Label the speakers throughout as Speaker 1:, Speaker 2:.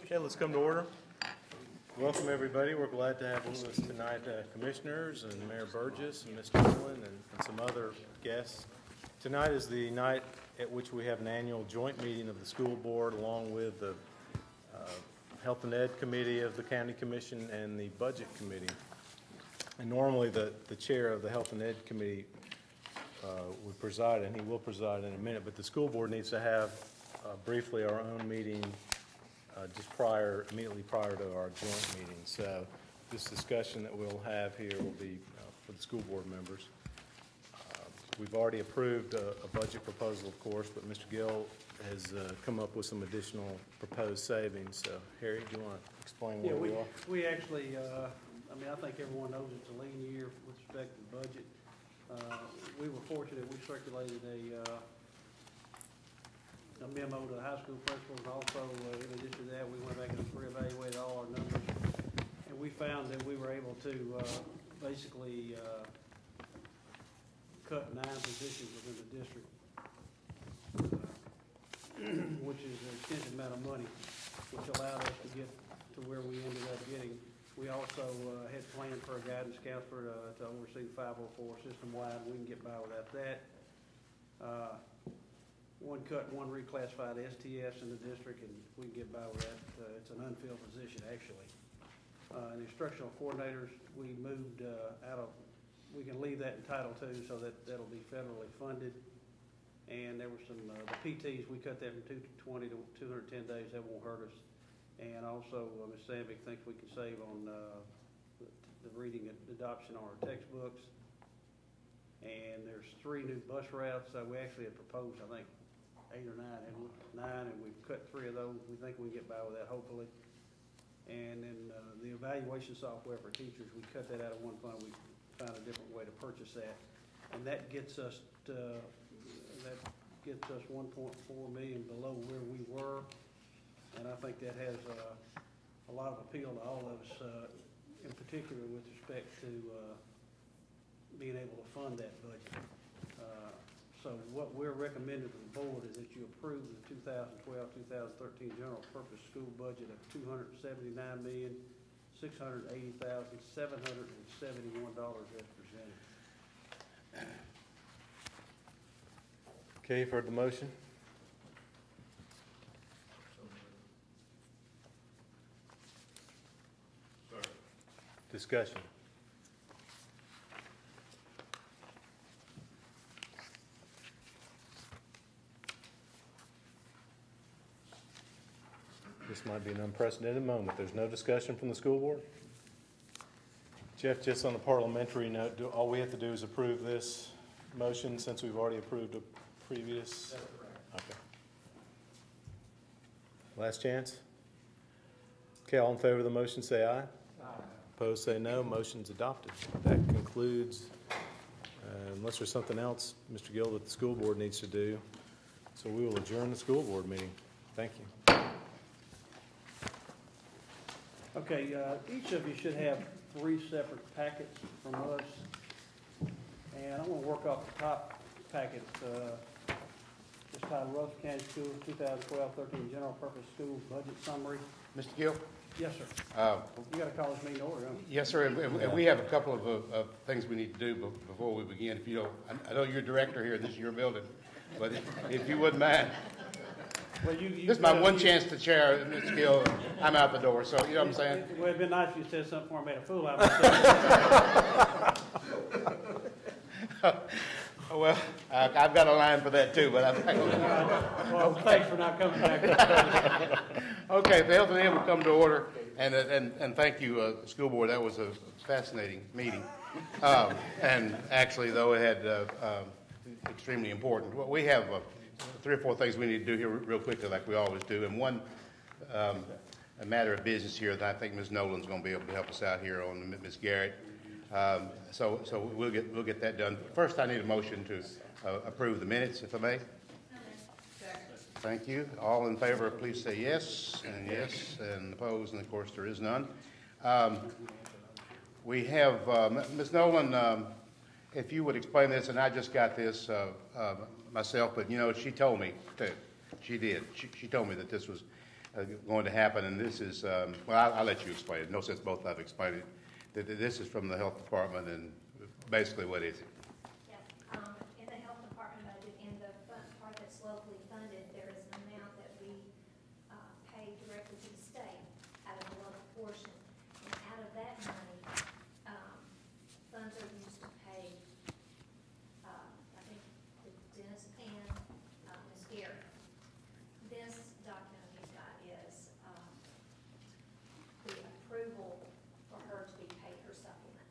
Speaker 1: Okay, let's come to order. Welcome, everybody. We're glad to have with us tonight commissioners and Mayor Burgess and Mr. Dillon and some other guests. Tonight is the night at which we have an annual joint meeting of the school board along with the Health and Ed Committee of the County Commission and the Budget Committee. And normally the chair of the Health and Ed Committee would preside, and he will preside in a minute, but the school board needs to have briefly our own meeting just immediately prior to our joint meeting. So this discussion that we'll have here will be for the school board members. We've already approved a budget proposal, of course, but Mr. Gill has come up with some additional proposed savings. So, Harry, do you want to explain where we are?
Speaker 2: We actually, I think everyone knows it's a lean year with respect to the budget. We were fortunate. We circulated a memo to the high school principals, and also in addition to that, we went back and reevaluated all our numbers, and we found that we were able to basically cut 9 positions within the district, which is an extensive amount of money, which allowed us to get to where we ended up getting. We also had planned for a guidance counselor to oversee 504 system-wide. We can get by without that. One cut, one reclassified STS in the district, and we can get by with that. It's an unfilled position, actually. And instructional coordinators, we moved we can leave that in Title II, so that'll be federally funded. And there were some, the PTs, we cut that from 220 to 210 days. That won't hurt us. And also, Ms. Sandvik thinks we can save on the reading and adoption on our textbooks. And there's 3 new bus routes. We actually had proposed, I think, 8 or 9, and 9, and we've cut 3 of those. We think we can get by with that, hopefully. And then the evaluation software for teachers, we cut that out of one fund. We found a different way to purchase that, and that gets us to, $1.4 million below where we were. And I think that has a lot of appeal to all of us, in particular with respect to being able to fund that budget. So what we're recommending to the board is that you approve the 2012-2013 general purpose school budget of $279,680,771 as presented.
Speaker 1: Okay, you've heard the motion. Discussion. This might be an unprecedented moment. There's no discussion from the school board? Jeff, just on the parliamentary note, all we have to do is approve this motion since we've already approved a previous? That's correct. Okay. Last chance? Okay, all in favor of the motion say aye. Opposed, say no. Motion's adopted. That concludes, unless there's something else, Mr. Gill, that the school board needs to do. So we will adjourn the school board meeting. Thank you.
Speaker 2: Okay, each of you should have 3 separate packets from us. And I'm going to work off the top packet. It's titled Russell County Schools 2012-13 General Purpose School Budget Summary.
Speaker 3: Mr. Gill?
Speaker 2: Yes, sir. You got to call this meeting order, don't you?
Speaker 3: Yes, sir. And we have a couple of things we need to do before we begin. If you don't, I know you're director here. This is your building, but if you wouldn't mind, well, this is my one chance to chair, Mr. Gill. I'm out the door, so you know what I'm saying.
Speaker 2: It would have been nice if you said something before I made a fool out of myself.
Speaker 3: Well, I've got a line for that too, but I'm not going to.
Speaker 2: Well, thanks for not coming back.
Speaker 3: Okay, the Health and Ed will come to order, and thank you, school board. That was a fascinating meeting, and actually, though, it had extremely important. Well, we have 3 or 4 things we need to do here real quickly, like we always do, and one a matter of business here that I think Ms. Nolan's going to be able to help us out here on, Ms. Garrett. So we'll get that done. First, I need a motion to approve the minutes, if I may. Thank you. All in favor, please say yes, and opposed, and of course there is none. We have Ms. Nolan. If you would explain this, and I just got this myself, but you know she told me too. She did. She told me that this was going to happen, and this is, well, I'll let you explain it. No sense both of you explain it. This is from the health department, and basically what is it?
Speaker 4: Yes, in the health department budget, in the part that's locally funded, there is an amount that we pay directly to the state out of the local portion. And out of that money, funds are used to pay, I think, Dennis and Ms. Garrett. This document you've got is the approval for her to be paid her supplement.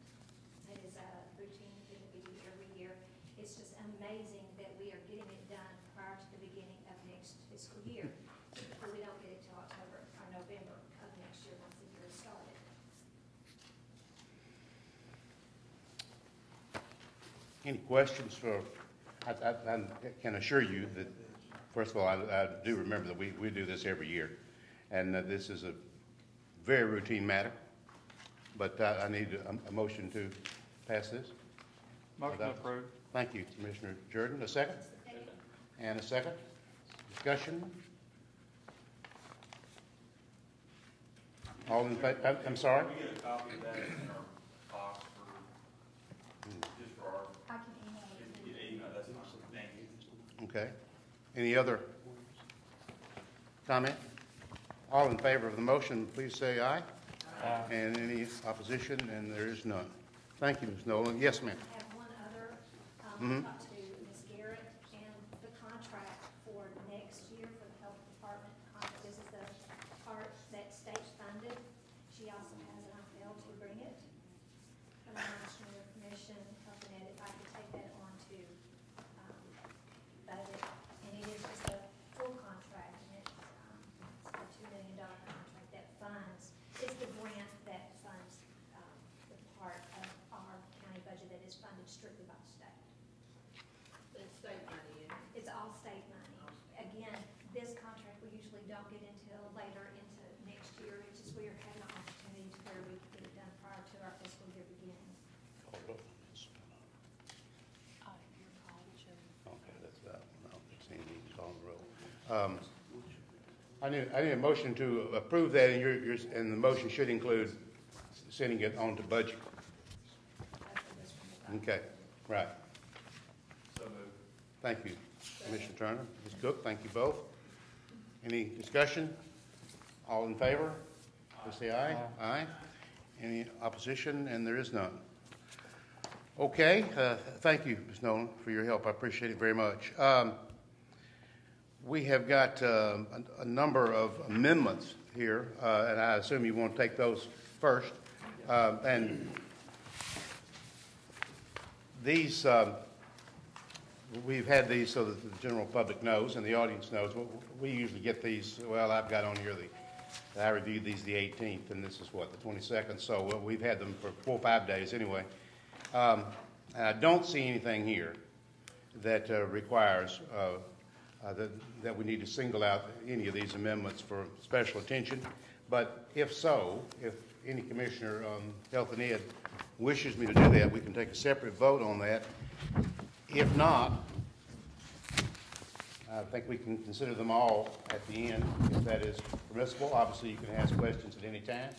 Speaker 4: It is a routine thing that we do every year. It's just amazing that we are getting it done prior to the beginning of next fiscal year. Typically, we don't get it till October or November of next year once the year is started.
Speaker 3: Any questions for, I can assure you that, first of all, I do remember that we do this every year, and that this is a very routine matter, but I need a motion to pass this.
Speaker 5: Motion approved.
Speaker 3: Thank you, Commissioner Jordan. A second? And a second? Discussion? All in favor? I'm sorry?
Speaker 5: We get a copy of that in our box for, just for our,
Speaker 4: I can email
Speaker 5: if
Speaker 4: it.
Speaker 5: you get email, that's fine, thank you.
Speaker 3: Okay. Any other comment? All in favor of the motion, please say aye.
Speaker 5: Aye.
Speaker 3: And any opposition? And there is none. Thank you, Ms. Nolan. Yes, ma'am.
Speaker 4: I have one other,
Speaker 3: Mhm.
Speaker 4: talk to Ms. Garrett, and the contract for next year for the health department. This is the part that state funded. She also has it on fail to bring it. And I'm asking your permission, helping it, if I could take that on to, budget. And it is just a full contract, and it's a $2 million contract that funds, it's the grant that funds, the part of our county budget that is funded strictly by the state.
Speaker 6: It's state money, and
Speaker 4: It's all state money. Again, this contract we usually don't get until later into next year. It's just we are having an opportunity to where we can get it done prior to our fiscal year beginning.
Speaker 3: Okay, that's that. No, it's Andy's on the roll. I need a motion to approve that, and the motion should include sending it on to budget.
Speaker 4: That's what this one is.
Speaker 3: Okay, right.
Speaker 5: So moved.
Speaker 3: Thank you, Commissioner Turner. Ms. Cook, thank you both. Any discussion? All in favor? Please say aye. Aye. Any opposition? And there is none. Okay, thank you, Ms. Nolan, for your help. I appreciate it very much. We have got a number of amendments here, and I assume you want to take those first. And these, we've had these so that the general public knows and the audience knows. We usually get these, well, I've got on here I reviewed these the 18th, and this is what, the 22nd? So we've had them for 4 or 5 days anyway. And I don't see anything here that requires that we need to single out any of these amendments for special attention. But if so, if any commissioner on Health and Ed wishes me to do that, we can take a separate vote on that. If not, I think we can consider them all at the end, if that is permissible. Obviously, you can ask questions at any time.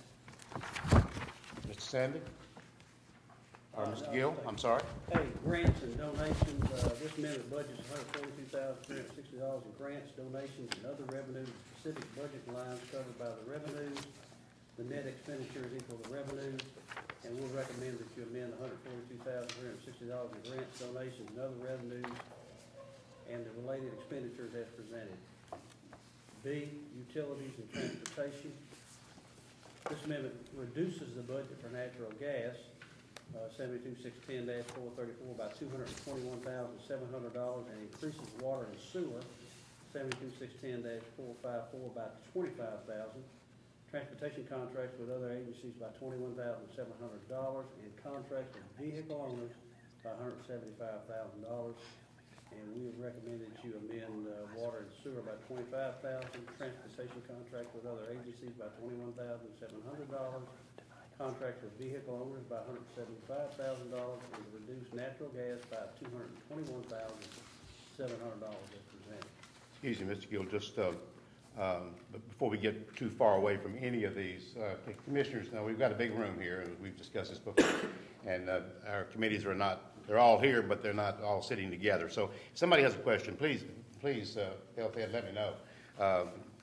Speaker 3: Mr. Sandy? Or Mr. Gill, I'm sorry.
Speaker 2: Hey, grants and donations, this amendment budget is $142,360 in grants, donations, and other revenues. Specific budget lines covered by the revenues. The net expenditure is equal to revenues, and we'll recommend that you amend $142,360 in grants, donations, and other revenues, and the related expenditures as presented. B, utilities and transportation. This amendment reduces the budget for natural gas, 72610-434 by $221,700, and increases water and sewer, 72610-454 by $25,000. Transportation contracts with other agencies by $21,700, and contracts with vehicle owners by $175,000. And we have recommended you amend water and sewer by $25,000, transportation contract with other agencies by $21,700, contract with vehicle owners by $175,000, and to reduce natural gas by $221,700 as presented.
Speaker 3: Excuse me, Mr. Gill, just But before we get too far away from any of these, the commissioners, now we've got a big room here, and we've discussed this before, and our committees are not, they're all here, but they're not all sitting together. So if somebody has a question, please, Health Ed, let me know.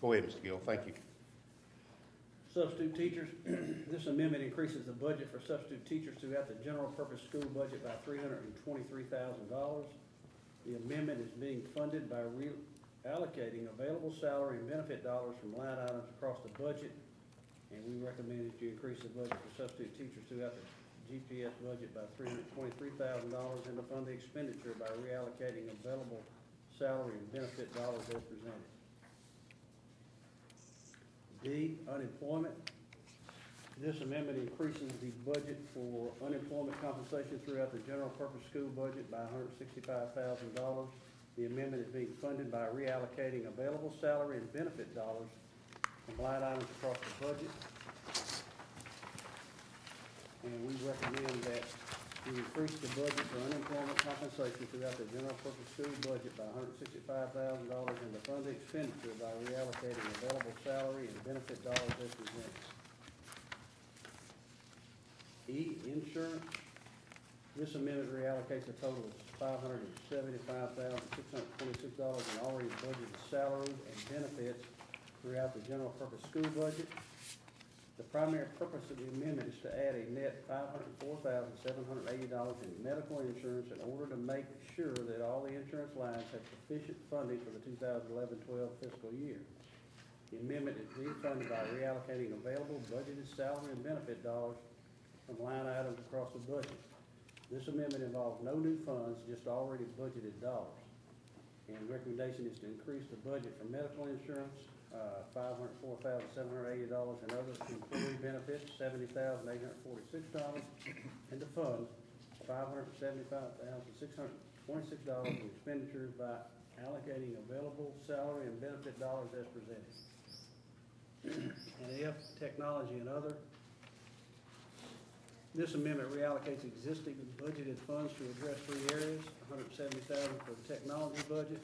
Speaker 3: Go ahead, Mr. Gill. Thank you.
Speaker 2: Substitute teachers, this amendment increases the budget for substitute teachers throughout the general purpose school budget by $323,000. The amendment is being funded by reallocating available salary and benefit dollars from line items across the budget. And we recommend that you increase the budget for substitute teachers throughout the GPS budget by $323,000 and to fund the expenditure by reallocating available salary and benefit dollars as presented. D, unemployment. This amendment increases the budget for unemployment compensation throughout the general purpose school budget by $165,000. The amendment is being funded by reallocating available salary and benefit dollars from line items across the budget. And we recommend that we increase the budget for unemployment compensation throughout the general purpose school budget by $165,000 and to fund the expenditure by reallocating available salary and benefit dollars as presented. E, insurance. This amendment reallocates a total of $575,626 in already budgeted salaries and benefits throughout the general purpose school budget. The primary purpose of the amendment is to add a net $504,780 in medical insurance in order to make sure that all the insurance lines have sufficient funding for the 2011-12 fiscal year. The amendment is being funded by reallocating available budgeted salary and benefit dollars from line items across the budget. This amendment involves no new funds, just already budgeted dollars. And recommendation is to increase the budget for medical insurance, $504,780, and other employee benefits, $70,846, and to fund $575,626 in expenditures by allocating available salary and benefit dollars as presented. And F, technology and other. This amendment reallocates existing budgeted funds to address three areas: $170,000 for the technology budget,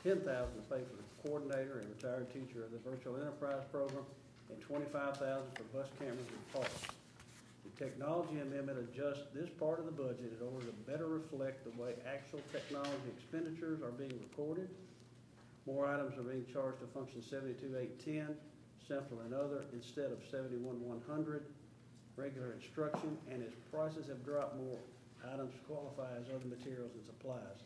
Speaker 2: $10,000 to pay for the coordinator and retired teacher of the virtual enterprise program, and $25,000 for bus cameras and parts. The technology amendment adjusts this part of the budget in order to better reflect the way actual technology expenditures are being recorded. More items are being charged to function 72810, central and other, instead of 71100. Regular instruction, and as prices have dropped, more items qualify as other materials and supplies.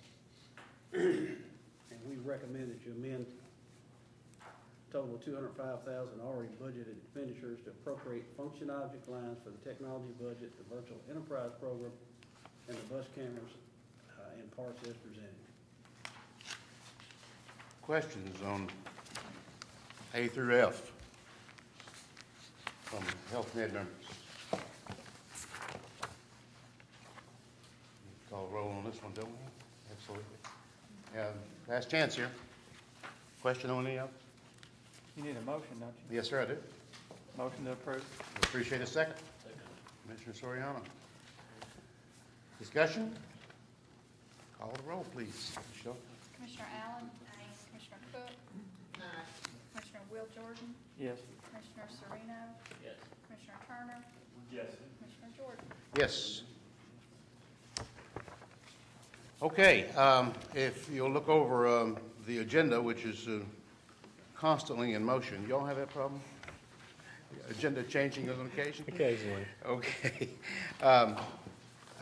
Speaker 2: And we recommend that you amend total $205,000 already budgeted expenditures to appropriate function object lines for the technology budget, the virtual enterprise program, and the bus cameras and parts as presented.
Speaker 3: Questions on A through F from Health Med members? Call roll on this one, don't we? Absolutely. Last chance here. Question on any of them?
Speaker 7: You need a motion, don't you?
Speaker 3: Yes, sir, I do.
Speaker 7: Motion to approve.
Speaker 3: Appreciate a second. Commissioner Soriano. Discussion? Call the roll, please. Michelle.
Speaker 8: Commissioner Allen. Commissioner Cook. Commissioner Will Jordan.
Speaker 7: Yes.
Speaker 8: Commissioner Sereno.
Speaker 5: Yes.
Speaker 8: Commissioner Turner.
Speaker 5: Yes.
Speaker 8: Commissioner Jordan.
Speaker 3: Yes. Okay, if you'll look over the agenda, which is constantly in motion. Y'all have that problem? Agenda changing on occasion?
Speaker 1: Occasionally.
Speaker 3: Okay.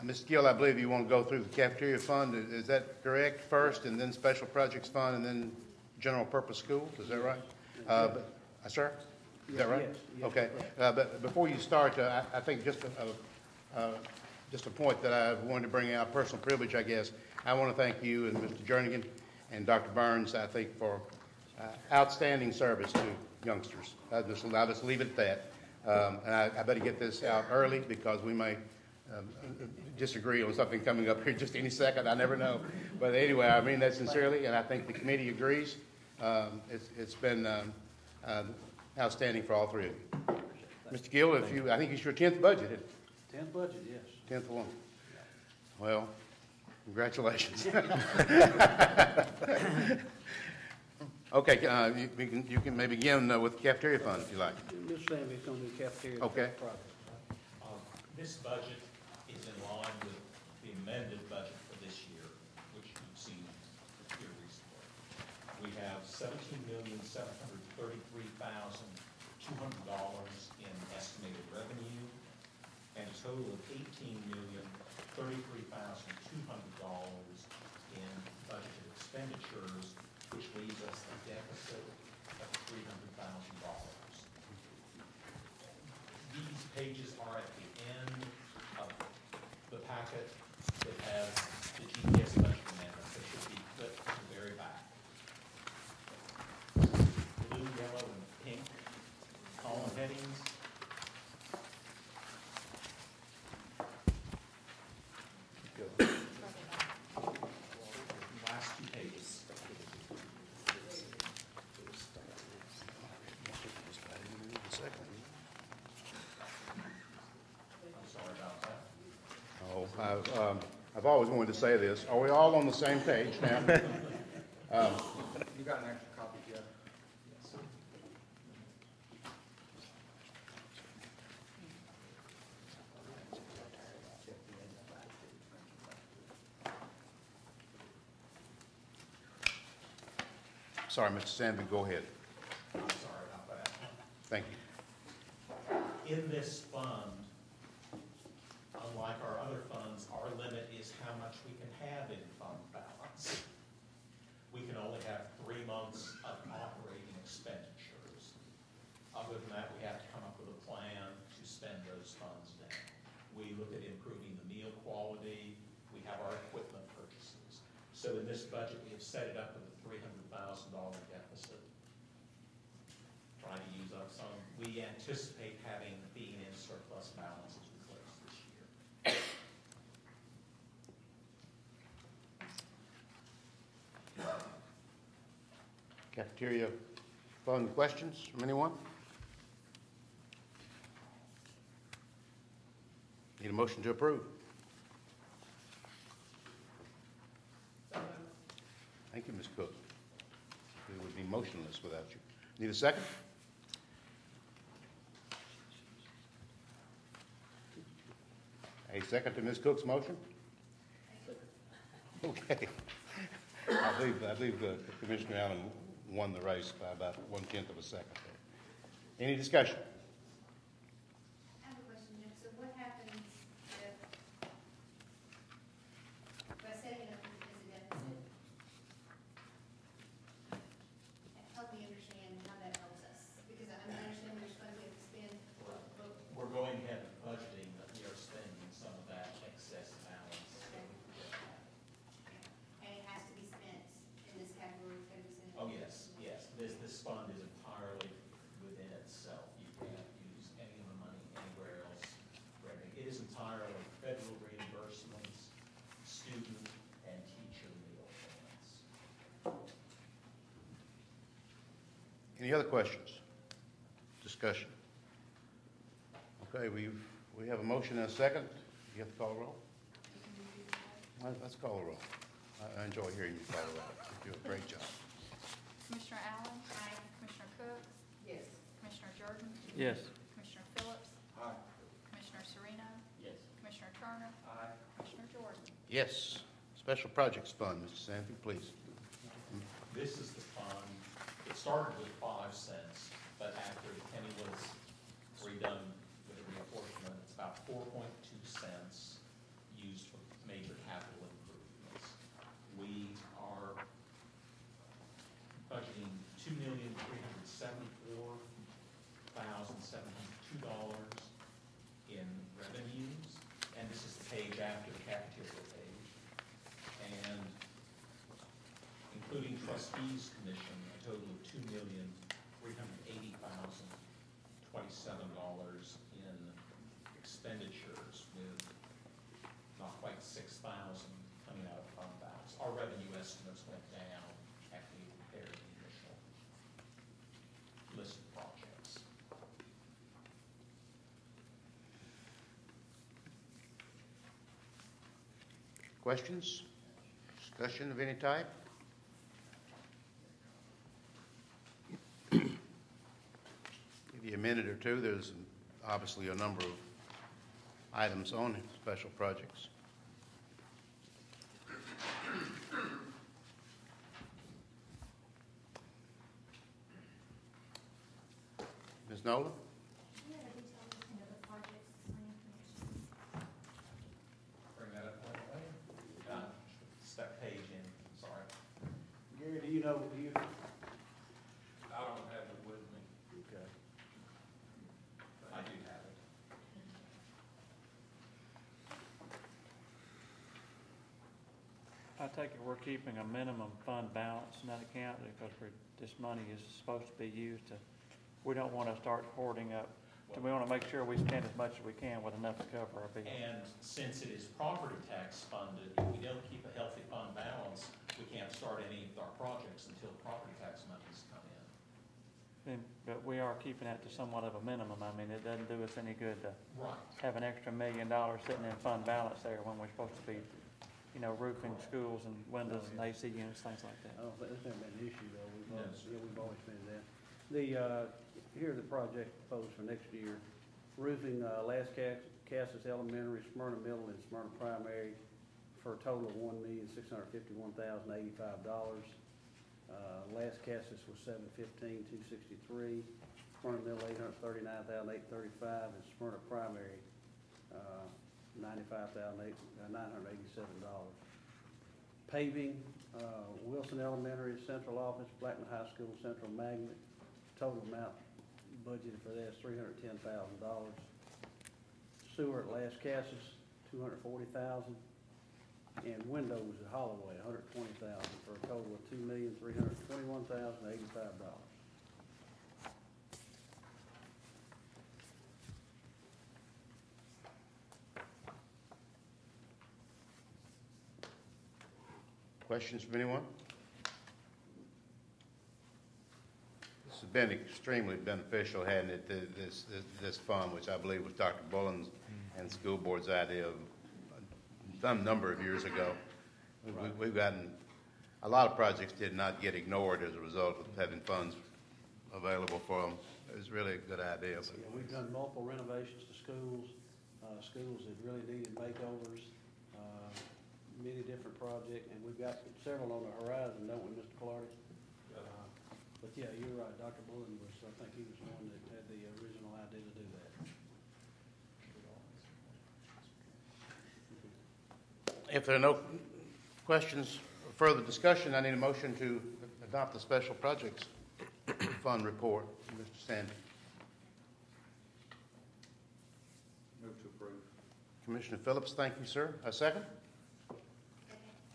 Speaker 3: Ms. Gill, I believe you want to go through the cafeteria fund. Is that correct? First, and then special projects fund, and then general purpose schools. Is that right? Sir? Is that right?
Speaker 2: Yes.
Speaker 3: Okay. But before you start, I think just a point that I wanted to bring out, personal privilege, I guess. I want to thank you and Mr. Jernigan and Dr. Burns, I think, for outstanding service to youngsters. I'll just leave it at that. And I better get this out early because we may disagree on something coming up here just any second. I never know. But anyway, I mean that sincerely, and I think the committee agrees. It's been outstanding for all three of you. Mr. Gill, I think it's your 10th budget, isn't it?
Speaker 2: 10th budget, yes.
Speaker 3: 10th one. Well, congratulations. Okay, you can maybe begin with the cafeteria fund if you like.
Speaker 2: Mr. Stanley's gonna do cafeteria.
Speaker 3: Okay.
Speaker 2: project.
Speaker 9: This budget is in line with the amended budget for this year, which you've seen here recently. We have $17,733,200 in estimated revenue and a total of $18,033,200 in budgeted expenditures, which leaves us a deficit of $300,000. These pages are at the end of the packet that has the GPS budget amendment that should be flipped to the very back. Blue, yellow, and pink column headings. Last two pages. I'm sorry about that.
Speaker 3: Oh, I've always wanted to say this. Are we all on the same page now?
Speaker 5: You got an extra copy, Jeff?
Speaker 3: Sorry, Mr. Sandvik, go ahead.
Speaker 9: Sorry about that.
Speaker 3: Thank you.
Speaker 9: In this fund, unlike our other funds, our limit is how much we can have in fund balance. We can only have 3 months of operating expenditures. Other than that, we have to come up with a plan to spend those funds down. We look at improving the meal quality. We have our equipment purchases. So in this budget, we have set it up with a $300,000 deficit. Trying to use up some. We anticipate being in surplus balance as we close this year.
Speaker 3: Cafeteria fund questions from anyone? Need a motion to approve? Thank you, Ms. Cook. We would be motionless without you. Need a second? A second to Ms. Cook's motion? Okay. I believe Commissioner Allen won the race by about 1/10 of a second. Any discussion?
Speaker 10: I have a question, Jim. So what happens if, by setting it up as a deficit? Help me understand how that helps us, because I understand there's funds we have to spend.
Speaker 9: We're going ahead and budgeting, but we are spending some of that excess balance.
Speaker 10: And it has to be spent in this category, it's gotta be spent.
Speaker 9: Oh, yes, yes. This fund is entirely within itself. You can't use any of the money anywhere else. It is entirely federal reimbursements, student and teacher meal payments.
Speaker 3: Any other questions? Discussion? Okay, we have a motion and a second. You have to call a roll? Let's call a roll. I enjoy hearing you call a roll. You do a great job.
Speaker 8: Commissioner Allen?
Speaker 10: Aye.
Speaker 8: Commissioner Cook?
Speaker 6: Yes.
Speaker 8: Commissioner Jordan?
Speaker 7: Yes.
Speaker 8: Commissioner Phillips?
Speaker 5: Aye.
Speaker 8: Commissioner Sereno?
Speaker 9: Yes.
Speaker 8: Commissioner Turner?
Speaker 5: Aye.
Speaker 8: Commissioner Jordan?
Speaker 3: Yes. Special Projects Fund, Mr. Sanford, please.
Speaker 9: This is the fund, it started with 5 cents, but after the penny was redone with the reapportionment, it's about 4.2 cents used for major capital improvements. We are budgeting $2,374,702 in revenues, and this is the page after the cafeteria page. And including trustees commission, a total of $2,380,027 in expenditures, with not quite 6,000 coming out of fund balance. Our revenue estimates went down after we prepared the initial list of projects.
Speaker 3: Questions? Discussion of any type? maybe a minute or two. There's obviously a number of items on special projects. Ms. Nolan?
Speaker 4: Do you have a detailed listing of the projects the planning commission?
Speaker 9: Bring that up later. Step page in, sorry.
Speaker 2: Gary, do you know,
Speaker 5: I don't have it with me.
Speaker 2: Okay.
Speaker 9: I do have it.
Speaker 7: I take it we're keeping a minimum fund balance in that account because this money is supposed to be used to, we don't want to start hoarding up. We want to make sure we spend as much as we can with enough to cover our bills.
Speaker 9: And since it is property tax funded, if we don't keep a healthy fund balance, we can't start any of our projects until property tax monies come in.
Speaker 7: But we are keeping that to somewhat of a minimum. I mean, it doesn't do us any good to
Speaker 9: Right.
Speaker 7: have an extra $1 million sitting in fund balance there when we're supposed to be, roofing schools and windows and AC units, things like that.
Speaker 2: I don't think that's never been an issue though.
Speaker 9: No.
Speaker 2: We've always been that. Here are the projects proposed for next year. Roofing, Las Casas Elementary, Smyrna Middle, and Smyrna Primary for a total of $1,651,085. Las Casas was $715,263. Smyrna Middle, $839,835, and Smyrna Primary, $95,987. Paving, Wilson Elementary, Central Office, Blackman High School, Central Magnet. Total amount budgeted for that is $310,000. Sewer at Las Casas, $240,000. And windows at Holloway, $120,000 for a total of $2,321,085.
Speaker 3: Questions from anyone? This has been extremely beneficial, hasn't it, this fund, which I believe was Dr. Bullen's and the school board's idea of some number of years ago. We've gotten, a lot of projects did not get ignored as a result of having funds available for them. It was really a good idea. But
Speaker 2: Yeah, we've done multiple renovations to schools, schools that really needed makeovers, many different projects, and we've got several on the horizon, don't we, Mr. Clardy? But yeah, you're right, Dr. Bullen was, I think he was the one that had the original idea to do that.
Speaker 3: if there are no questions or further discussion, I need a motion to adopt the special projects fund report. Mr. Sandy.
Speaker 5: Move to approve.
Speaker 3: Commissioner Phillips, thank you, sir. A second?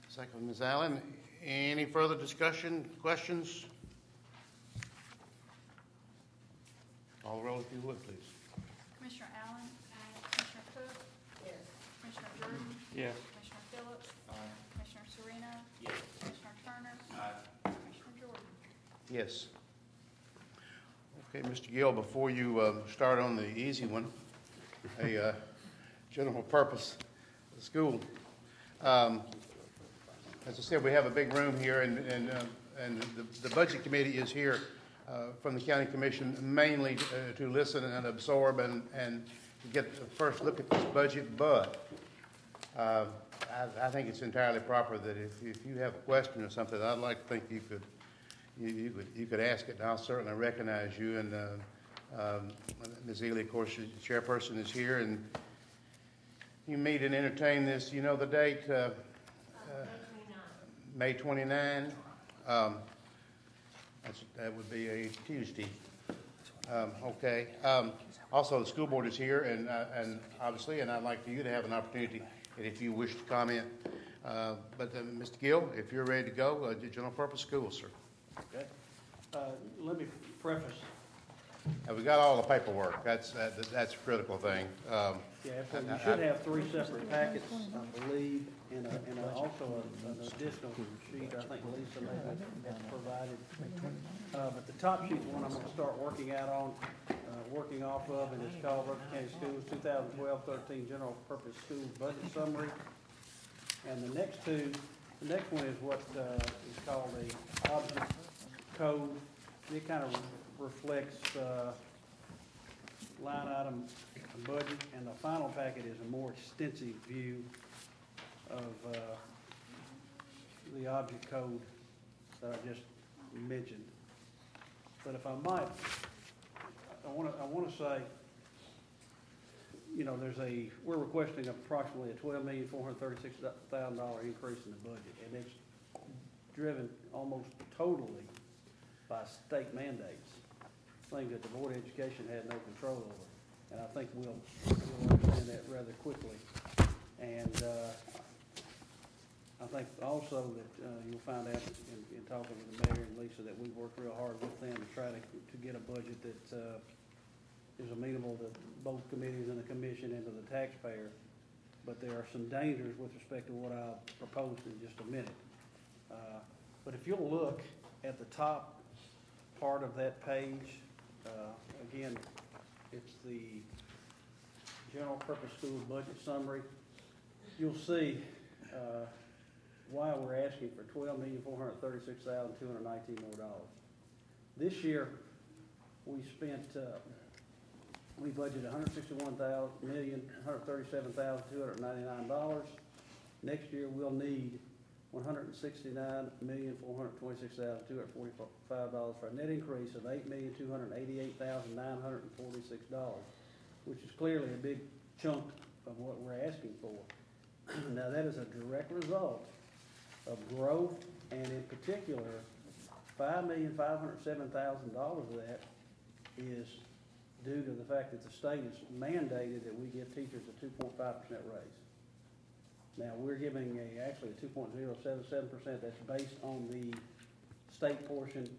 Speaker 3: Second, Ms. Allen. Any further discussion, questions? Call the roll if you would, please.
Speaker 8: Commissioner Allen? Commissioner Cook?
Speaker 6: Yes.
Speaker 8: Commissioner Jordan?
Speaker 7: Yes.
Speaker 8: Commissioner Phillips?
Speaker 5: Aye.
Speaker 8: Commissioner Serena?
Speaker 5: Yes.
Speaker 8: Commissioner Turner?
Speaker 5: Aye.
Speaker 8: Commissioner Jordan?
Speaker 3: Yes. Okay, Mr. Gill, before you start on the easy one, a general purpose school. As I said, we have a big room here, and the budget committee is here from the county commission mainly to listen and absorb and to get the first look at this budget. But I think it's entirely proper that if you have a question or something, I'd like to think you could ask it, and I'll certainly recognize you. And Ms. Ely, of course, the chairperson is here, and you meet and entertain this. You know the date. May 29. That would be a Tuesday. Okay. Also, the school board is here, and obviously, and I'd like for you to have an opportunity, and if you wish to comment. But Mr. Gill, if you're ready to go, general purpose school, sir.
Speaker 2: Okay. Let me preface.
Speaker 3: We got all the paperwork. That's a critical thing.
Speaker 2: Yeah, absolutely. You should have three separate packets, I believe, and also an additional sheet, I think Lisa may have provided. But the top sheet, the one I'm gonna start working off of, and it's called Rutherford County Schools 2012-13 General Purpose School Budget Summary. And the next one is what is called a object code. It kind of reflects line item budget, and the final packet is a more extensive view of the object code that I just mentioned. But if I might, I want to say, you know, we're requesting approximately a $12,436,000 increase in the budget, and it's driven almost totally by state mandates, things that the Board of Education had no control over. And I think we'll understand that rather quickly. And I think also that you'll find out in talking with the mayor and Lisa that we worked real hard with them to try to get a budget that is amenable to both committees and the commission and to the taxpayer. But there are some dangers with respect to what I'll propose in just a minute. But if you'll look at the top part of that page, again, it's the general purpose school budget summary. You'll see why we're asking for $12,436,219 more dollars. This year, we budgeted $161,137,299. Next year, we'll need $169,426,245 for a net increase of $8,288,946, which is clearly a big chunk of what we're asking for. Now, that is a direct result of growth, and in particular, $5,507,000 of that is due to the fact that the state has mandated that we give teachers a 2.5% raise. Now, we're giving actually a 2.077%. That's based on the state portion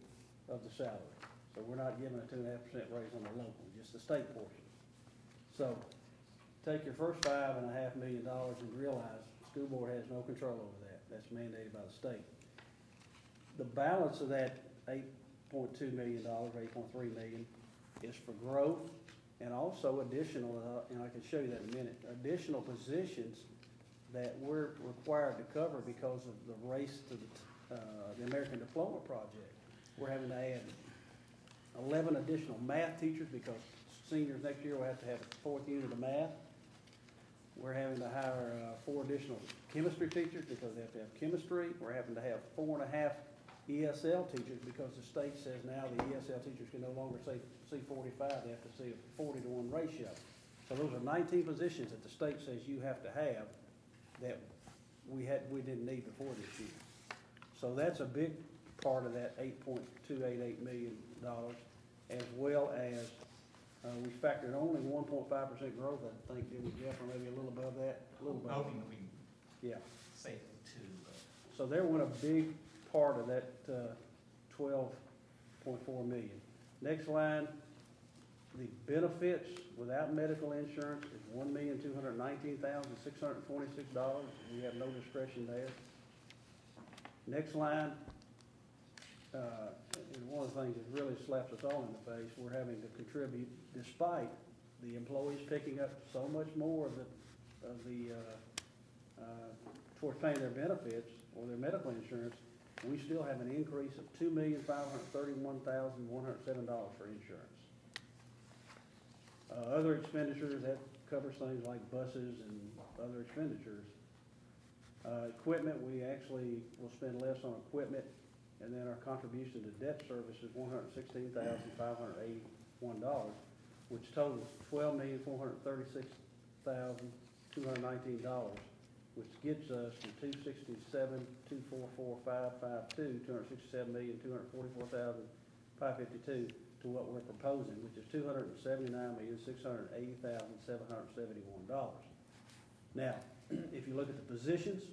Speaker 2: of the salary. So we're not giving a 2.5% raise on the local, just the state portion. So take your first $5.5 million and realize the school board has no control over that. That's mandated by the state. The balance of that $8.2 million, $8.3 million, is for growth and also additional, and I can show you that in a minute, additional positions that we're required to cover because of the race to the American Diploma Project. We're having to add 11 additional math teachers because seniors next year will have to have a 4th unit of math. We're having to hire 4 additional chemistry teachers because they have to have chemistry. We're having to have 4.5 ESL teachers because the state says now the ESL teachers can no longer see 45, they have to see a 40-to-1 ratio. So those are 19 positions that the state says you have to have that we didn't need before this year. So that's a big part of that $8.288 million, as well as we factored only 1.5% growth, I think, didn't we, Jeff, or maybe a little above that? A little above.
Speaker 9: Hoping we
Speaker 2: Yeah.
Speaker 9: say it too, but.
Speaker 2: So there went a big part of that $12.4 million. Next line, the benefits without medical insurance is $1,219,626. We have no discretion there. Next line, and one of the things that really slaps us all in the face, we're having to contribute, despite the employees picking up so much more of the towards paying their benefits or their medical insurance. We still have an increase of $2,531,107 for insurance. Other expenditures, that covers things like buses and other expenditures. Equipment, we actually will spend less on equipment, and then our contribution to debt service is $116,581, which totals $12,436,219, which gets us from $267,244,552, $267,244,552 to what we're proposing, which is $279,680,771. Now, if you look at the positions,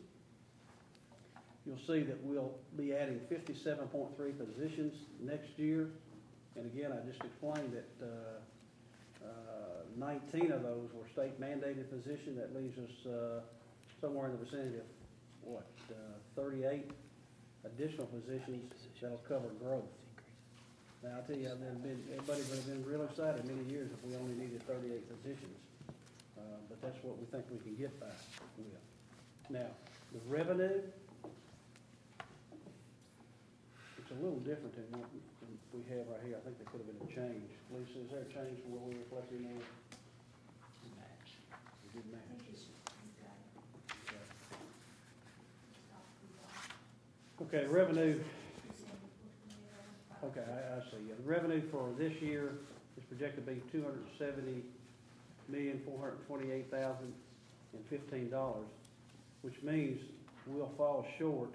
Speaker 2: you'll see that we'll be adding 57.3 positions next year. And again, I just explained that 19 of those were state mandated positions. That leaves us somewhere in the vicinity of, 38 additional positions that'll cover growth. Now, I'll tell you, everybody would have been real excited many years if we only needed 38 positions. But that's what we think we can get by with. Now, the revenue, it's a little different than we have right here, I think there could have been a change. Lisa, is there a change from what we were collecting there?
Speaker 9: Match.
Speaker 2: It did
Speaker 4: I think
Speaker 2: match.
Speaker 4: it's, you've got it.
Speaker 2: Okay, revenue, okay, I see. The revenue for this year is projected to be $270,428,015, which means we'll fall short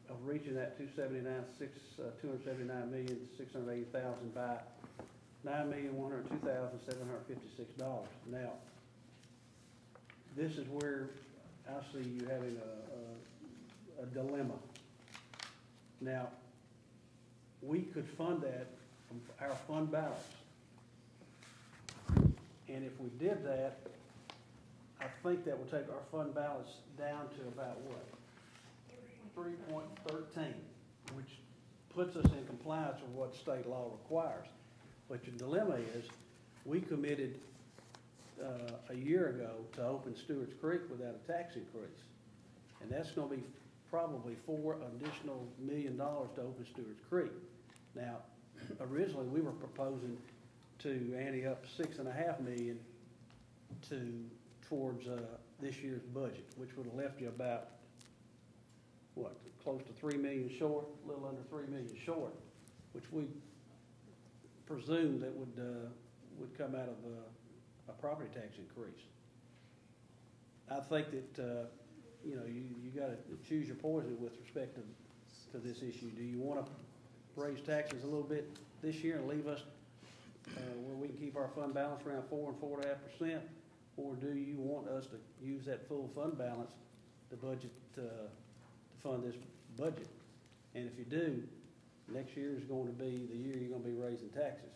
Speaker 2: of reaching that $279,680,000 by $9,102,756. Now, this is where I see you having a dilemma. Now, we could fund that from our fund balance. And if we did that, I think that would take our fund balance down to about what? 3.13, which puts us in compliance with what state law requires. But your dilemma is, we committed a year ago to open Stewart's Creek without a tax increase. And that's gonna be probably $4 additional million to open Stewart's Creek. Now, originally, we were proposing to ante up $6.5 million towards this year's budget, which would have left you about, what, close to $3 million short, a little under $3 million short, which we presumed that would come out of a property tax increase. I think that, you know, you gotta choose your poison with respect to this issue. Do you wanna raise taxes a little bit this year and leave us where we can keep our fund balance around 4 and 4.5%? Or do you want us to use that full fund balance to budget, to fund this budget? And if you do, next year is going to be the year you're gonna be raising taxes.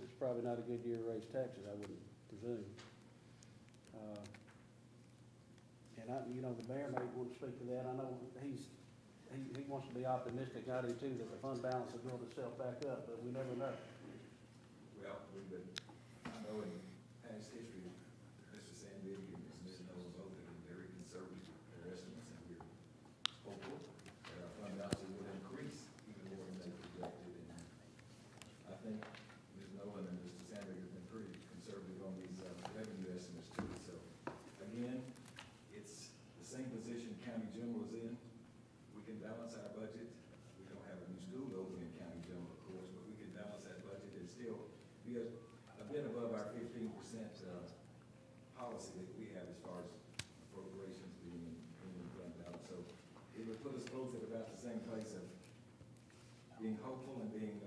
Speaker 2: It's probably not a good year to raise taxes, I wouldn't presume. And you know, the mayor may want to speak to that. I know he wants to be optimistic, I do too, that the fund balance will build itself back up, but we never know.
Speaker 11: Well, I know in past history, Mr. Sandvig and Ms. Nolan both have been very conservative in their estimates, and we're hopeful that our fund balance will increase even more than they projected. And I think Ms. Nolan and Mr. Sandvig have been pretty conservative on these revenue estimates too. So again, it's the same position County General is in. We can balance our budget. We don't have a new school open in County General, of course, but we can balance that budget and still be a bit above our 15% policy that we have as far as appropriations being in fund balance. So it would put us both at about the same place of being hopeful and being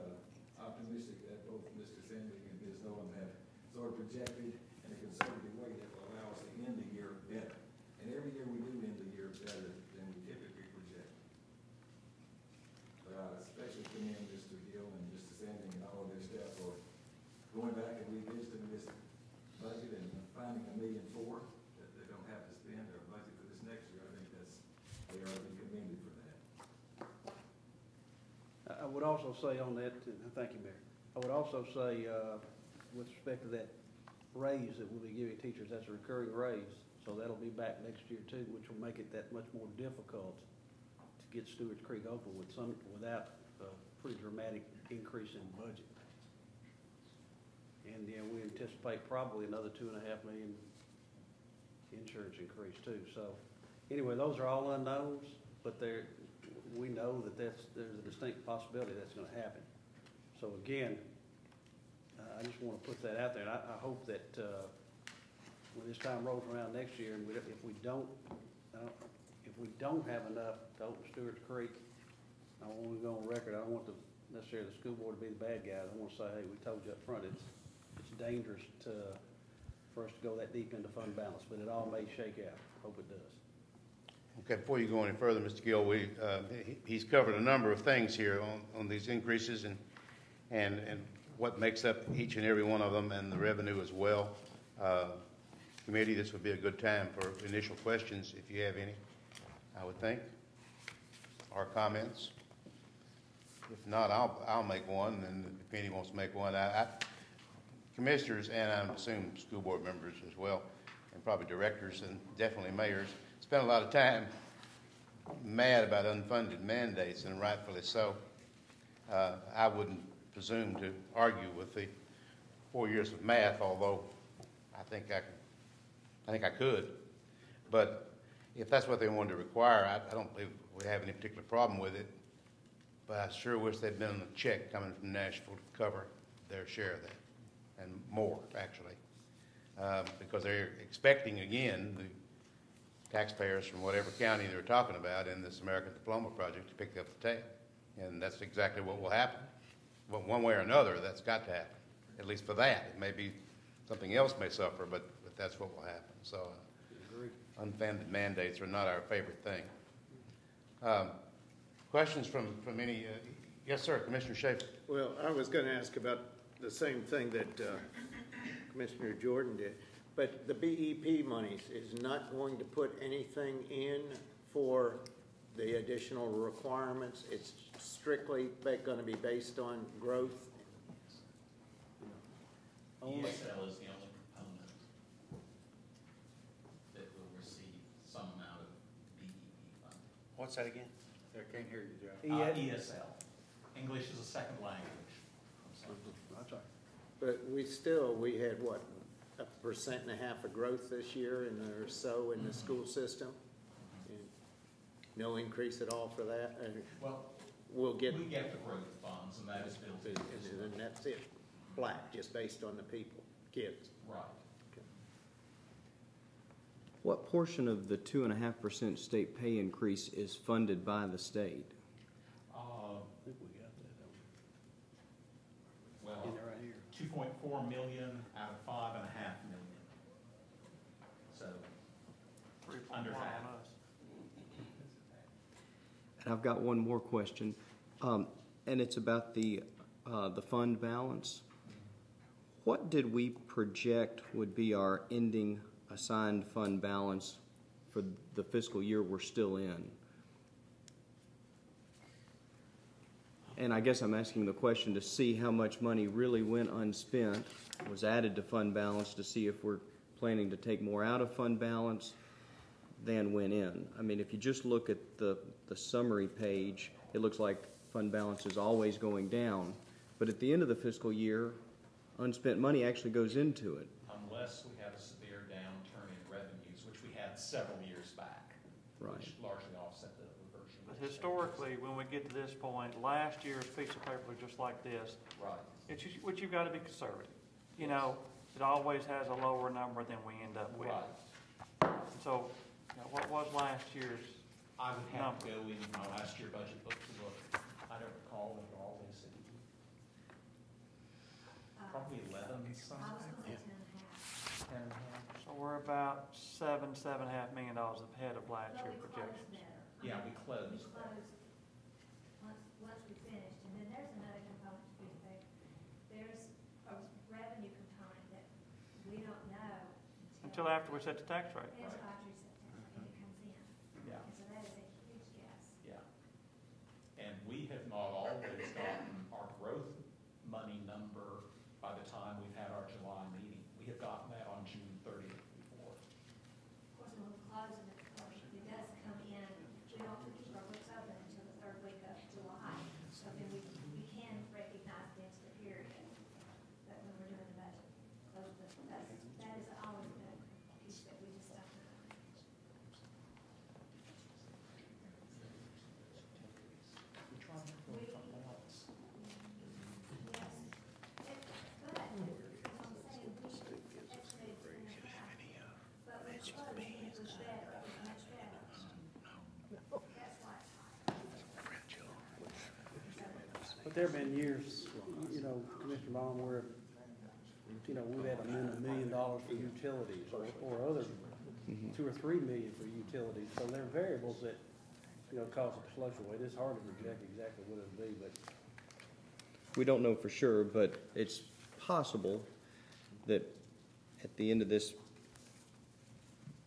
Speaker 11: optimistic that both Mr. Sandvig and Ms. Nolan have sort of projected in a conservative way that will allow us to end the year better. And every year we do end the year better than we typically project. But I especially commend Mr. Gill and Mr. Sandvig and all of their staff for going back and revisiting this budget and finding $1.4 million that they don't have to spend or budget for this next year. I think they are to be commended for that.
Speaker 2: I would also say on that, thank you, Mayor. I would also say, with respect to that raise that we'll be giving teachers, that's a recurring raise. So that'll be back next year too, which will make it that much more difficult to get Stewart's Creek open without a pretty dramatic increase in budget. And yeah, we anticipate probably another $2.5 million insurance increase too. So anyway, those are all unknowns, but we know that there's a distinct possibility that's going to happen. So again, I just want to put that out there, and I hope that when this time rolls around next year, and if we don't have enough to open Stewart's Creek, I want to go on record. I don't want necessarily the school board to be the bad guys. I want to say, hey, we told you up front, it's dangerous for us to go that deep into fund balance, but it all may shake out. Hope it does.
Speaker 3: Okay, before you go any further, Mr. Gill, he's covered a number of things here on these increases and what makes up each and every one of them, and the revenue as well. Committee, this would be a good time for initial questions, if you have any, I would think, or comments. If not, I'll make one, and if the committee wants to make one. Commissioners, and I assume school board members as well, and probably directors and definitely mayors, spend a lot of time mad about unfunded mandates, and rightfully so. I wouldn't presume to argue with the 4 years of math, although I think I could. But if that's what they wanted to require, I don't believe we have any particular problem with it. But I sure wish there'd been a check coming from Nashville to cover their share of that, and more, actually. Because they're expecting, again, the taxpayers from whatever county they're talking about in this American Diploma Project to pick up the tab. And that's exactly what will happen. Well, one way or another, that's got to happen, at least for that. It may be something else may suffer, but that's what will happen. So unfunded mandates are not our favorite thing. Questions from any? Yes, sir, Commissioner Schaefer.
Speaker 12: Well, I was going to ask about the same thing that Commissioner Jordan did, but the BEP monies is not going to put anything in for the additional requirements. It's strictly going to be based on growth.
Speaker 9: ESL is the only component that will receive some amount of BEP funding.
Speaker 3: What's that again?
Speaker 2: I can't hear you, Joe.
Speaker 9: ESL. English is a second language.
Speaker 2: That's right.
Speaker 12: But we had what, 1.5% of growth this year or so in the school system? And no increase at all for that? And
Speaker 9: Well,
Speaker 12: we get
Speaker 9: the growth funds, and that is built in.
Speaker 12: and that's it, flat, just based on the people, kids.
Speaker 9: Right.
Speaker 13: What portion of the 2.5% state pay increase is funded by the state?
Speaker 2: I think we got that.
Speaker 9: Well,
Speaker 2: In there right here.
Speaker 9: 2.4 million out of 5.5 million. So, under half.
Speaker 13: And I've got one more question, and it's about the fund balance. What did we project would be our ending assigned fund balance for the fiscal year we're still in? And I guess I'm asking the question to see how much money really went unspent, was added to fund balance, to see if we're planning to take more out of fund balance than went in. I mean, if you just look at the summary page, it looks like fund balance is always going down. But at the end of the fiscal year, unspent money actually goes into it.
Speaker 9: Unless we have a severe downturn in revenues, which we had several years back.
Speaker 13: Right.
Speaker 9: Which largely offset the reversion.
Speaker 7: But historically, when we get to this point, last year's piece of paper was just like this.
Speaker 9: Right.
Speaker 7: Which you've got to be conservative. You know, it always has a lower number than we end up with.
Speaker 9: Right.
Speaker 7: So, you know, what was last year's?
Speaker 9: I would have to go in my last year budget book to look. I don't recall what all they said. Probably 11 something.
Speaker 4: I was going to say 10.5.
Speaker 7: So we're about $7.5 million ahead of last
Speaker 4: But
Speaker 7: year's
Speaker 4: we closed
Speaker 7: projections.
Speaker 4: better.
Speaker 9: Yeah, we
Speaker 4: We
Speaker 9: closed.
Speaker 4: closed once we finished, and then there's another component to be there. There's a revenue component that we don't know
Speaker 7: Until after we set the tax rate.
Speaker 4: Until after we set the tax rate, and it comes in.
Speaker 9: Yeah.
Speaker 4: And so that is a huge guess.
Speaker 9: Yeah. And we have not always gotten our growth money number by the time we've had our July meeting. We have gotten that on June 30th before.
Speaker 4: Of course, when we close it, it does come in, we don't keep our books open until the third week of July. So then we can recognize the end of the period, that when we're doing the budget. That is always the piece that we just don't know.
Speaker 9: We try to do something else.
Speaker 4: Yes. But, as I'm saying, we estimated 2.5. But with close, it was better, it was much better. That's why it's higher.
Speaker 2: But there have been years, you know, Commissioner Baum, where, you know, we've had a $1 million for utilities or other, 2 or 3 million for utilities. So there are variables that, you know, cause it to fluctuate. It's hard to project exactly what it'll be, but
Speaker 13: We don't know for sure, but it's possible that at the end of this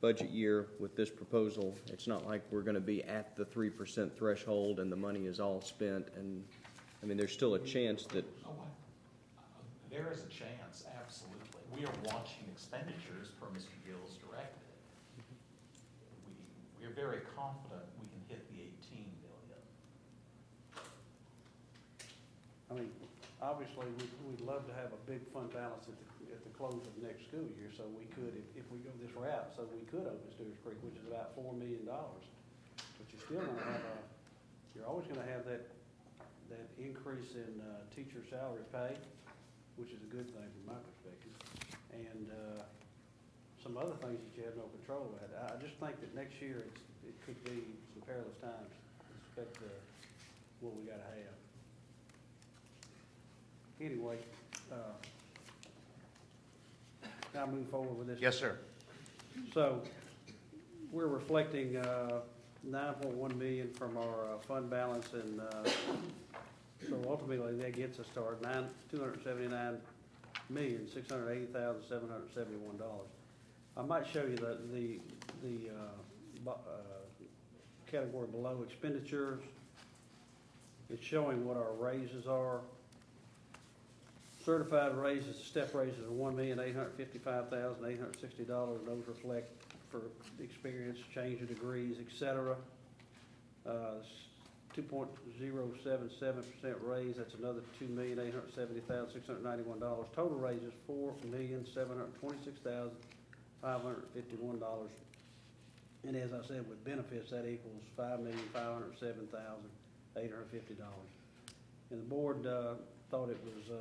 Speaker 13: budget year with this proposal, it's not like we're going to be at the 3% threshold and the money is all spent. And I mean, there's still a chance that
Speaker 9: There is a chance, absolutely. We are watching expenditures per Mr. Gill's directive. We are very confident we can hit the 18 million.
Speaker 2: I mean, obviously, we'd love to have a big fund balance at the close of next school year, so we could, if we go this route, so we could open Stewart's Creek, which is about $4 million. But you're still gonna have you're always gonna have that increase in teacher salary pay, which is a good thing from my perspective, and some other things that you have no control of. I just think that next year it could be some perilous times, expect what we gotta have. Anyway, now move forward with this.
Speaker 3: Yes, sir.
Speaker 2: So, we're reflecting $9.1 million from our fund balance, and so ultimately that gets us to our $279,680,771. I might show you the category below, expenditures. It's showing what our raises are. Certified raises, step raises are $1,855,860. Those reflect for experience, change of degrees, etc. 2.077% raise, that's another $2,870,691. Total raises $4,726,551. And as I said, with benefits, that equals $5,507,850. And the board thought it was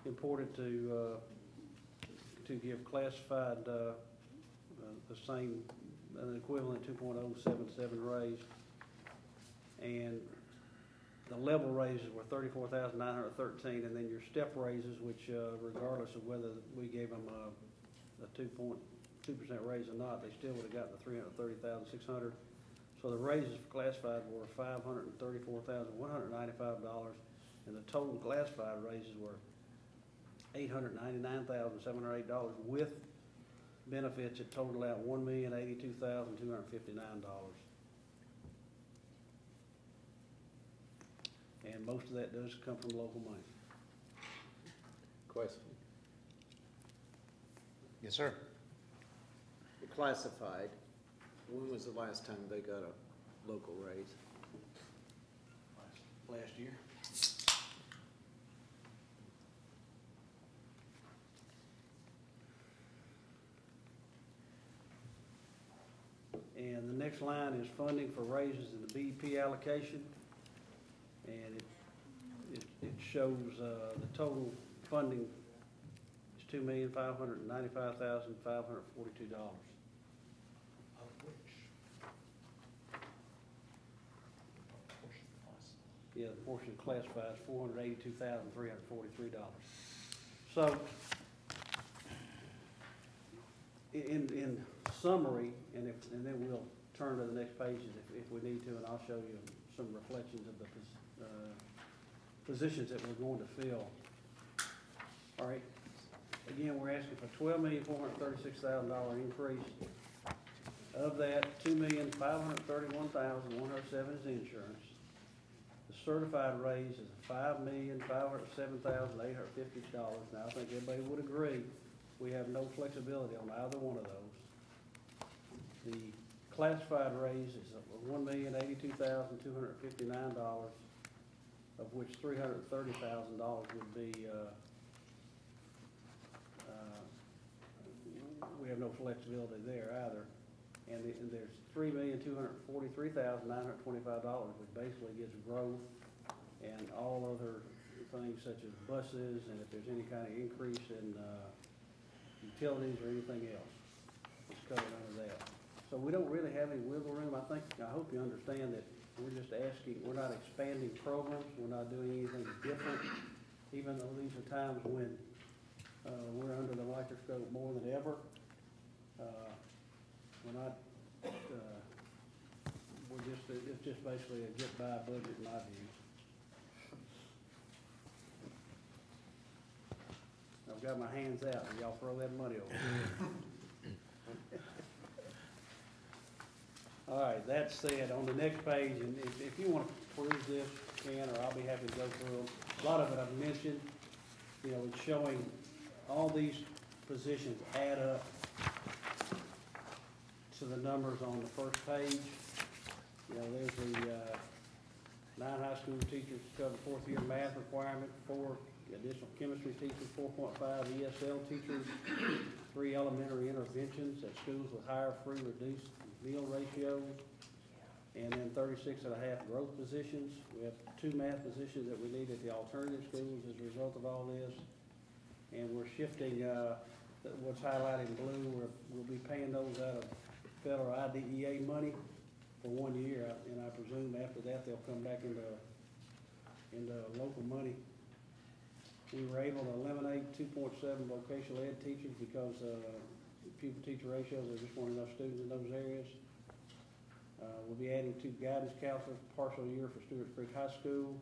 Speaker 2: important to give classified the same, an equivalent 2.077 raise, and the level raises were $34,913, and then your step raises, which regardless of whether we gave them a 2.2% raise or not, they still would have gotten the $330,600. So the raises for classified were $534,195, and the total classified raises were $899,708 with benefits that total out $1,082,259. And most of that does come from local money.
Speaker 12: Question.
Speaker 3: Yes, sir.
Speaker 12: The classified, when was the last time they got a local raise?
Speaker 2: Last year. And the next line is funding for raises in the BEP allocation. And it shows the total funding is $2,595,542. Yeah, the portion classified is $482,343. So, in summary, and then we'll turn to the next pages if we need to, and I'll show you some reflections of the positions that we're going to fill. All right. Again, we're asking for $12,436,000 increase. Of that, $2,531,107 is insurance. The certified raise is $5,507,850. Now, I think everybody would agree we have no flexibility on either one of those. The classified raise is $1,082,259, of which $330,000 would be, we have no flexibility there either. And there's $3,243,925, which basically gives growth and all other things such as buses, and if there's any kind of increase in utilities or anything else, it's covered under that. So we don't really have any wiggle room. I hope you understand that we're just asking, we're not expanding programs, we're not doing anything different, even though these are times when we're under the microscope more than ever. We're not, it's just basically a get-by budget in my view. I've got my hands out, and y'all throw that money over. All right, that said, on the next page, and if you want to peruse this, you can, or I'll be happy to go through them. A lot of it I've mentioned, you know, it's showing all these positions add up to the numbers on the first page. You know, there's 9 high school teachers to cover fourth-year math requirement, 4 additional chemistry teachers, 4.5 ESL teachers, 3 elementary interventions at schools with higher free reduced meal ratios, and then 36.5 growth positions. We have 2 math positions that we need at the alternative schools as a result of all this. And we're shifting, what's highlighted in blue, we'll be paying those out of federal IDEA money for 1 year, and I presume after that, they'll come back into local money. We were able to eliminate 2.7 vocational ed teachers because pupil-teacher ratios, there just weren't enough students in those areas. We'll be adding 2 guidance counselors, partial year for Stewart's Creek High School.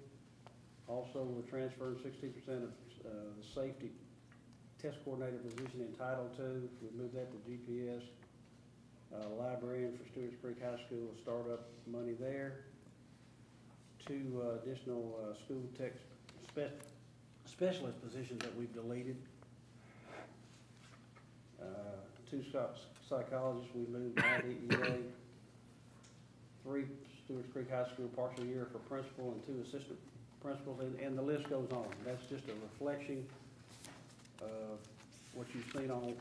Speaker 2: Also, we're transferring 16% of the safety test coordinator position in Title II. We moved that to GPS. Librarian for Stewart's Creek High School, startup money there. 2 additional school tech specialist positions that we've deleted. 2 psychologists we moved to IDEA. 3 Stewart's Creek High School partial year for principal and 2 assistant principals, and the list goes on. That's just a reflection of what you've seen on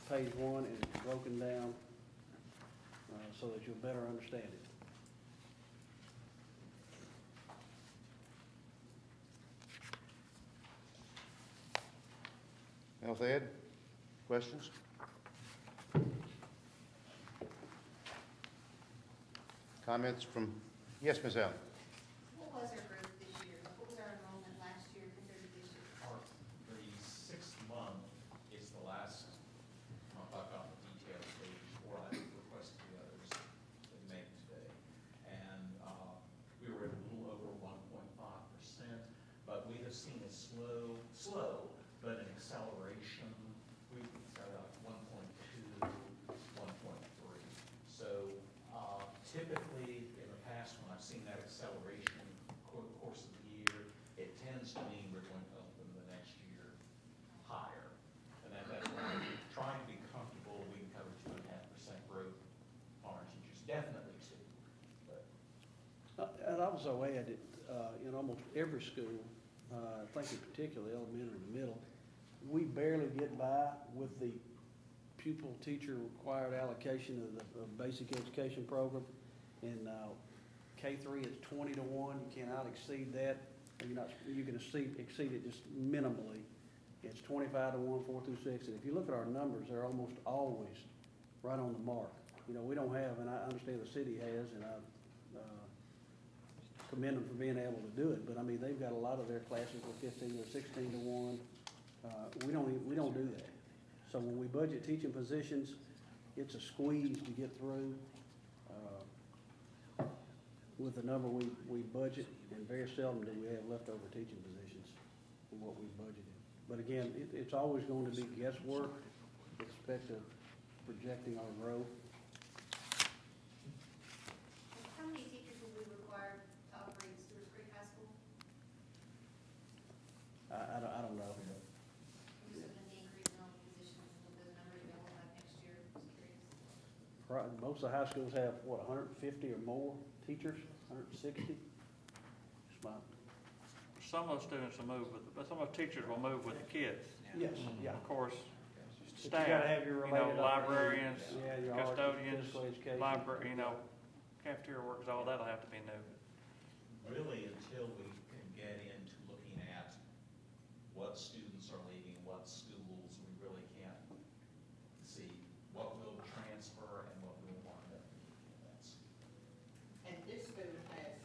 Speaker 2: page 1, and it's broken down so that you'll better understand it.
Speaker 3: Health Ed, questions? Comments from, yes, Ms. Allen?
Speaker 10: What was our growth this year? What was our enrollment last year compared to this year?
Speaker 9: The 6th month is the last month I've got the details page before I requested the others that made today. And we were at a little over 1.5%, but we have seen a slow, but an acceleration. We got up 1.2, 1.3. So typically in the past, when I've seen that acceleration over the course of the year, it tends to mean we're going to open the next year higher. And that's why we're trying to be comfortable. We can cover 2.5% growth on our teachers, definitely 2. But
Speaker 2: I'd also add that in almost every school, I think in particular elementary and middle, we barely get by with the pupil-teacher required allocation of the basic education program. And K3 is 20 to 1. You cannot exceed that. You can exceed it just minimally. It's 25 to 1, 4 through 6. And if you look at our numbers, they're almost always right on the mark. We don't have, and I understand the city has, and I commend them for being able to do it. But I mean, they've got a lot of their classes with 15 or 16 to 1. We don't do that. So when we budget teaching positions, it's a squeeze to get through with the number we budget, and very seldom do we have leftover teaching positions from what we budgeted. But again, it's always going to be guesswork with respect to projecting our growth.
Speaker 10: How many teachers will we require to operate Stewart's Creek High School?
Speaker 2: I don't know.
Speaker 10: I'm just looking at the increase in all the positions, what those numbers will look like next year. Just curious.
Speaker 2: Most of the high schools have, 150 or more teachers, 160?
Speaker 7: Some of those students will move with, but some of the teachers will move with the kids.
Speaker 2: Yes, yeah.
Speaker 7: Of course,
Speaker 2: But
Speaker 7: staff,
Speaker 2: you gotta have your related
Speaker 7: librarians,
Speaker 2: yeah, your art,
Speaker 7: custodians,
Speaker 2: physical education.
Speaker 7: cafeteria workers, all that'll have to be new.
Speaker 9: really, until we can get into looking at what students are leaving, what schools, we really can't see what will transfer and what will wind up in that's.
Speaker 6: And this school has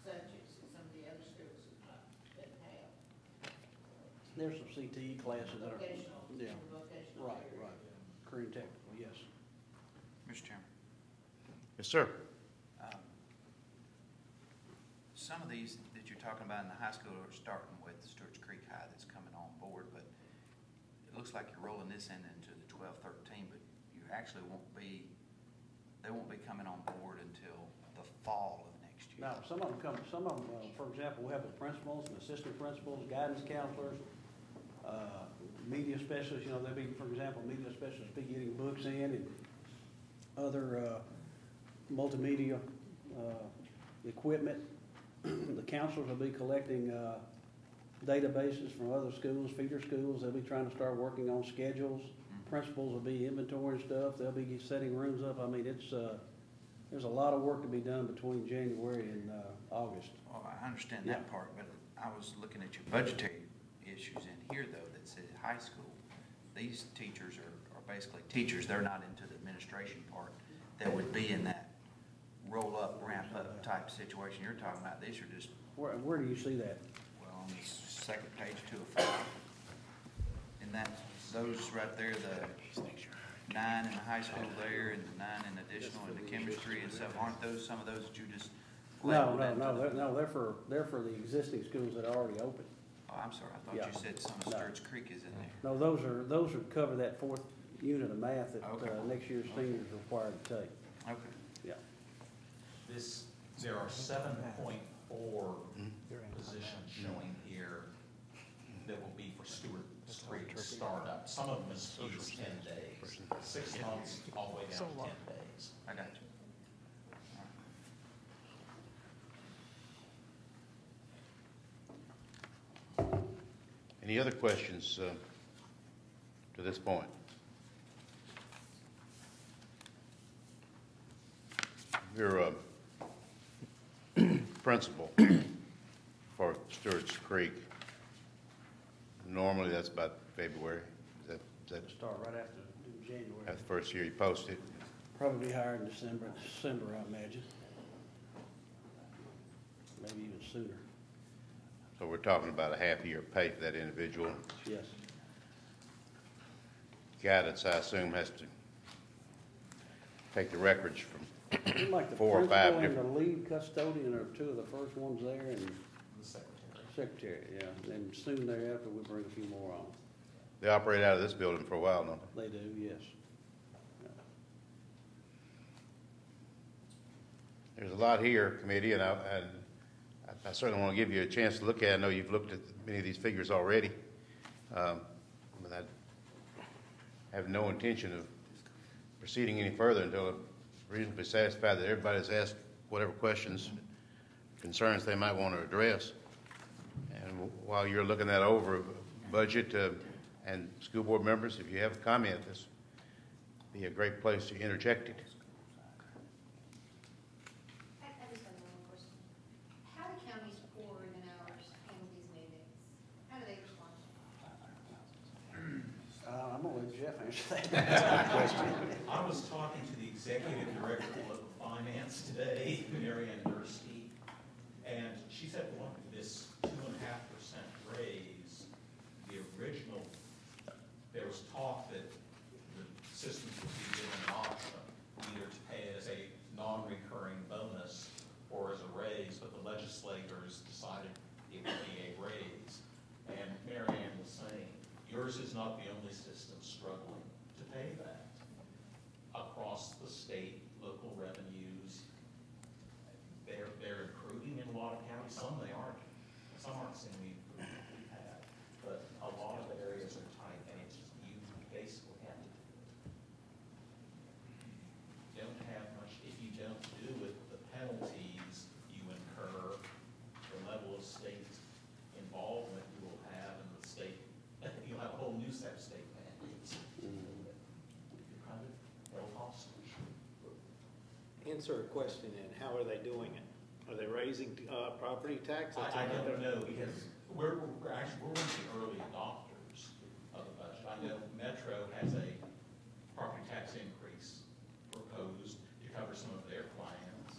Speaker 6: subjects that some of the other schools didn't have.
Speaker 2: There's some CTE classes that are,
Speaker 6: Vocational,
Speaker 2: yeah,
Speaker 6: vocational.
Speaker 2: right. Career and technical, yes.
Speaker 14: Mr. Chairman,
Speaker 3: Yes, sir.
Speaker 14: some of these that you're talking about in the high school are starting with Stewart's Creek High that's coming on board, but it looks like you're rolling this into the 12-13, but you actually they won't be coming on board until the fall of next year.
Speaker 2: Now, some of them, for example, we have the principals and assistant principals, guidance counselors, media specialists, they'll be, for example, media specialists be getting books in and other multimedia equipment. The counselors will be collecting databases from other schools, feeder schools. They'll be trying to start working on schedules. Principals will be inventorying stuff. They'll be setting rooms up. I mean, it's, there's a lot of work to be done between January and August.
Speaker 14: Well, I understand that part, but I was looking at your budgetary issues in here, though, that said high school. These teachers are basically teachers. They're not into the administration part that would be in that roll-up, ramp-up type situation you're talking about. These are just,
Speaker 2: Where do you see that?
Speaker 14: well, on the second page, 2 of 5. And that, those right there, the 9 in the high school there, and the 9 in additional in the chemistry and stuff, aren't those some of those that you just
Speaker 2: No,
Speaker 14: labeled into the-
Speaker 2: they're for the existing schools that are already open.
Speaker 14: Oh, I'm sorry, I thought
Speaker 2: Yeah.
Speaker 14: you said some of
Speaker 2: No.
Speaker 14: Sturts Creek is in there.
Speaker 2: No, those are cover that 4th unit of math that
Speaker 14: Okay.
Speaker 2: next year's seniors are required to take.
Speaker 14: Okay.
Speaker 2: Yeah.
Speaker 9: There are 7.4 positions showing here that will be for Stewart Creek startup. Some of them is 10 days, 6 months, all the way down to 10 days.
Speaker 14: I got you.
Speaker 3: Any other questions to this point? You're a principal for Stewart's Creek. Normally, that's about February. Is that
Speaker 2: Start right after January.
Speaker 3: the first year you posted?
Speaker 2: Probably higher in December, I imagine. Maybe even sooner.
Speaker 3: So we're talking about a half-year pay for that individual.
Speaker 2: Yes.
Speaker 3: Guidance, I assume, has to take the records from
Speaker 2: Like the
Speaker 3: 4 or 5
Speaker 2: principal and
Speaker 3: different.
Speaker 2: the lead custodian are 2 of the first ones there, and
Speaker 9: The secretary.
Speaker 2: secretary, yeah. And soon thereafter, we bring a few more on.
Speaker 3: They operate out of this building for a while, don't they?
Speaker 2: They do, yes.
Speaker 3: There's a lot here, committee, and I certainly want to give you a chance to look at it. I know you've looked at many of these figures already. But I have no intention of proceeding any further until I'm reasonably satisfied that everybody's asked whatever questions, concerns they might want to address. And while you're looking that over, budget and school board members, if you have a comment, this would be a great place to interject it.
Speaker 10: I just have one question. How do counties poorer than ours handle these mandates? How do they respond?
Speaker 2: I'm gonna let Jeff answer that question.
Speaker 9: I was talking to the executive director of local finance today, Mary Ann Dursky, and she said, well, this 2.5% raise, the original, there was talk that the systems would be given an option, either to pay it as a non-recurring bonus or as a raise, but the legislators decided it would be a raise. And Mary Ann was saying, yours is not the only system struggling to pay that. Across the state, local revenues, they're improving in a lot of counties. Some they aren't. Some aren't seeing the improvement we've had. But a lot of the areas are tight, and it's just you basically have to. You don't have much. If you don't do it, the penalties you incur, the level of state involvement you will have in the state, you'll have a whole new set of state mandates. You're kind of held hostage.
Speaker 12: Answer a question then, how are they doing it? Are they raising property tax? That's
Speaker 9: I
Speaker 12: another-
Speaker 9: don't know, because we're actually, we're one of the early adopters of the budget. I know Metro has a property tax increase proposed to cover some of their plans.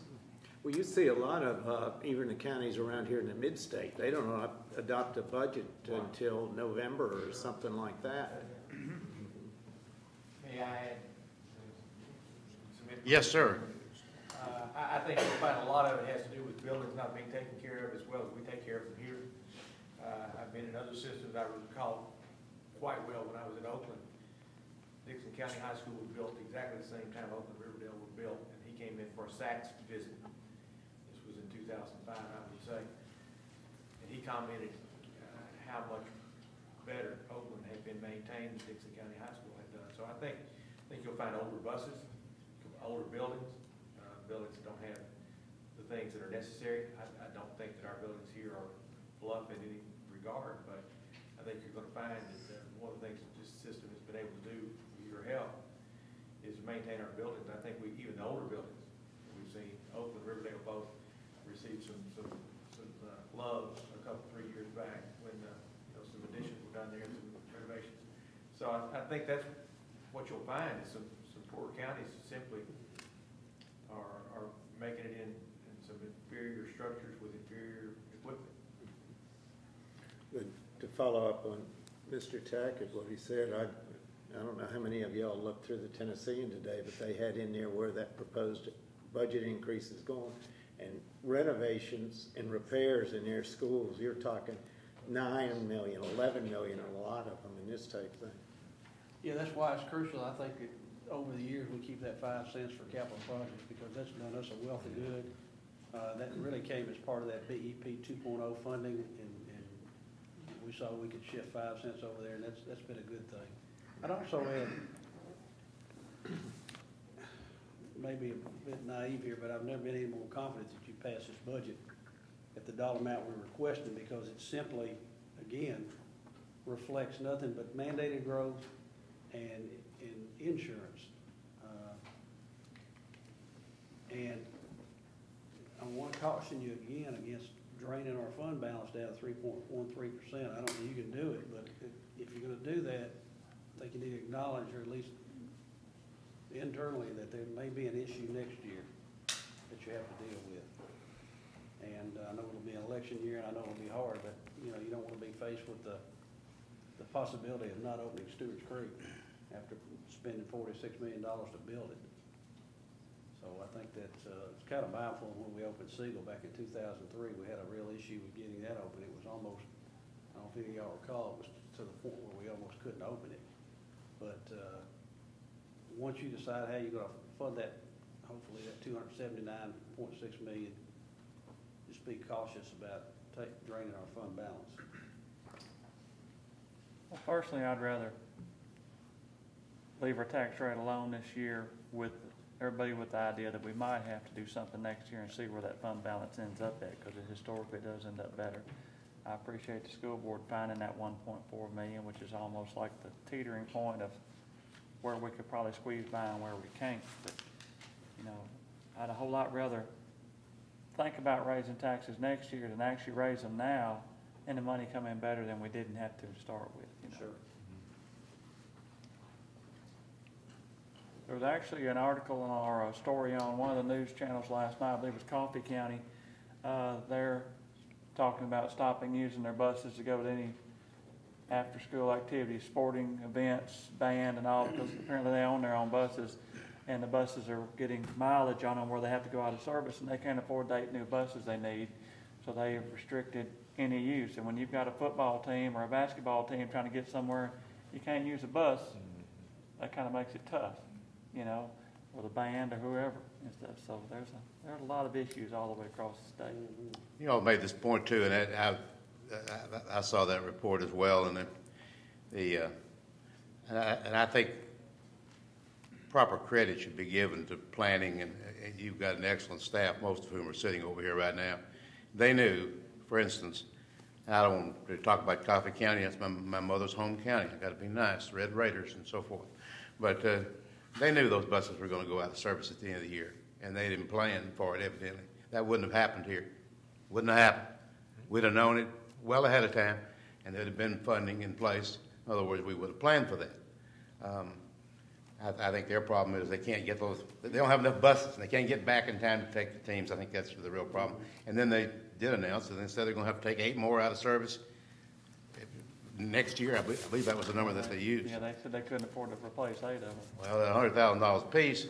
Speaker 12: Well, you see a lot of, even the counties around here in the mid-state, they don't adopt a budget until November or something like that.
Speaker 15: May I add?
Speaker 3: Yes, sir.
Speaker 15: I think you'll find a lot of it has to do with buildings not being taken care of as well as we take care of them here. I've been in other systems I recall quite well when I was in Oakland. Dixon County High School was built exactly the same time Oakland Riverdale was built, and he came in for a SACS visit. This was in 2005, I would say. And he commented how much better Oakland had been maintained than Dixon County High School had done. So I think you'll find older buses, older buildings, buildings that don't have the things that are necessary. I don't think that our buildings here are fluff in any regard, but I think you're gonna find that one of the things that this system has been able to do with your help is maintain our buildings. I think even the older buildings, we've seen Oakland, Riverdale both received some love a couple, 3 years back when, some additions were done there and some renovations. So I think that's what you'll find is some poorer counties simply are making it in some inferior structures with inferior equipment.
Speaker 12: Good. To follow up on Mr. Tackett, what he said, I don't know how many of y'all looked through the Tennessean today, but they had in there where that proposed budget increase is going. And renovations and repairs in their schools, you're talking 9 million, 11 million, a lot of them in this type thing.
Speaker 2: Yeah, that's why it's crucial. I think that over the years, we keep that 5 cents for capital projects because that's done us a wealth of good. That really came as part of that BEP 2.0 funding, and we saw we could shift 5 cents over there, and that's been a good thing. I'd also add, maybe a bit naive here, but I've never been any more confident that you pass this budget at the dollar amount we're requesting, because it simply, again, reflects nothing but mandated growth and insurance. And I want to caution you again against draining our fund balance down to 3.13%. I don't know you can do it, but if you're going to do that, I think you need to acknowledge, or at least internally, that there may be an issue next year that you have to deal with. And I know it'll be an election year, and I know it'll be hard, but you don't want to be faced with the possibility of not opening Stewart's Creek after spending $46 million to build it. So I think that's it's kind of mindful. When we opened Siegel back in 2003, we had a real issue with getting that open. It was almost, I don't know if any of y'all recall, it was to the point where we almost couldn't open it. But once you decide how you're going to fund that, hopefully that $279.6 million, just be cautious about draining our fund balance.
Speaker 7: Well, personally, I'd rather leave our tax rate alone this year with everybody with the idea that we might have to do something next year and see where that fund balance ends up at, because it historically does end up better. I appreciate the school board finding that 1.4 million, which is almost like the teetering point of where we could probably squeeze by and where we can't. But, I'd a whole lot rather think about raising taxes next year than actually raise them now and the money come in better than we didn't have to start with.
Speaker 2: Sure.
Speaker 7: There was actually an article or a story on one of the news channels last night, I believe it was Coffee County. They're talking about stopping using their buses to go to any after-school activities, sporting events, band and all, because apparently they own their own buses, and the buses are getting mileage on them where they have to go out of service, and they can't afford the 8 new buses they need, so they have restricted any use. And when you've got a football team or a basketball team trying to get somewhere, you can't use a bus, that kind of makes it tough, or the band or whoever and stuff. So there's a lot of issues all the way across the state.
Speaker 3: You all made this point too, and I saw that report as well, and I think proper credit should be given to planning, and you've got an excellent staff, most of whom are sitting over here right now. They knew, for instance, I don't want to talk about Coffee County, that's my mother's home county. I've got to be nice, Red Raiders and so forth. But they knew those buses were going to go out of service at the end of the year, and they didn't plan for it, evidently. That wouldn't have happened here. Wouldn't have happened. We'd have known it well ahead of time, and there'd have been funding in place. In other words, we would have planned for that. I think their problem is they can't get those, they don't have enough buses, and they can't get back in time to take the teams. I think that's the real problem. And then they did announce that instead they're going to have to take 8 more out of service next year. I believe that was the number that they used.
Speaker 7: Yeah, they said they couldn't afford to replace 8 of them.
Speaker 3: Well, $100,000 a piece,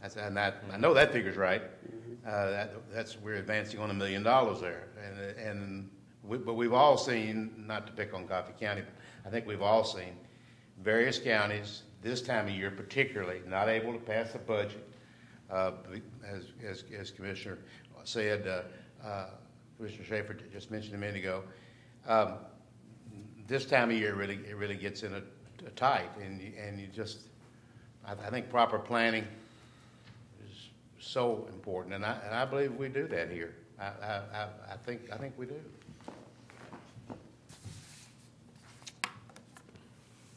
Speaker 3: and I know that figure's right. We're advancing on $1 million there, but we've all seen, not to pick on Coffee County, but I think we've all seen various counties this time of year, particularly, not able to pass a budget, as Commissioner said. Commissioner Schaefer just mentioned a minute ago. This time of year, it really gets in a tight, and you just, I think proper planning is so important, and I believe we do that here. I think we do.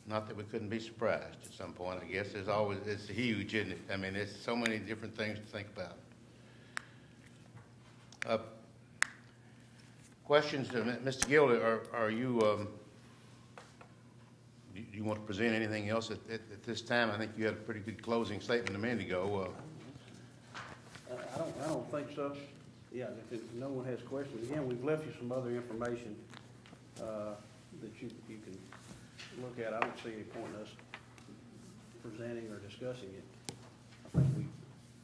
Speaker 3: Not that we couldn't be surprised at some point. I guess it's huge, isn't it? I mean, there's so many different things to think about. Questions to Mr. Gill? Are you? Do you want to present anything else at this time? I think you had a pretty good closing statement a minute ago.
Speaker 2: I don't think so. Yeah, if no one has questions, again, we've left you some other information that you can look at. I don't see any point in us presenting or discussing it. I think we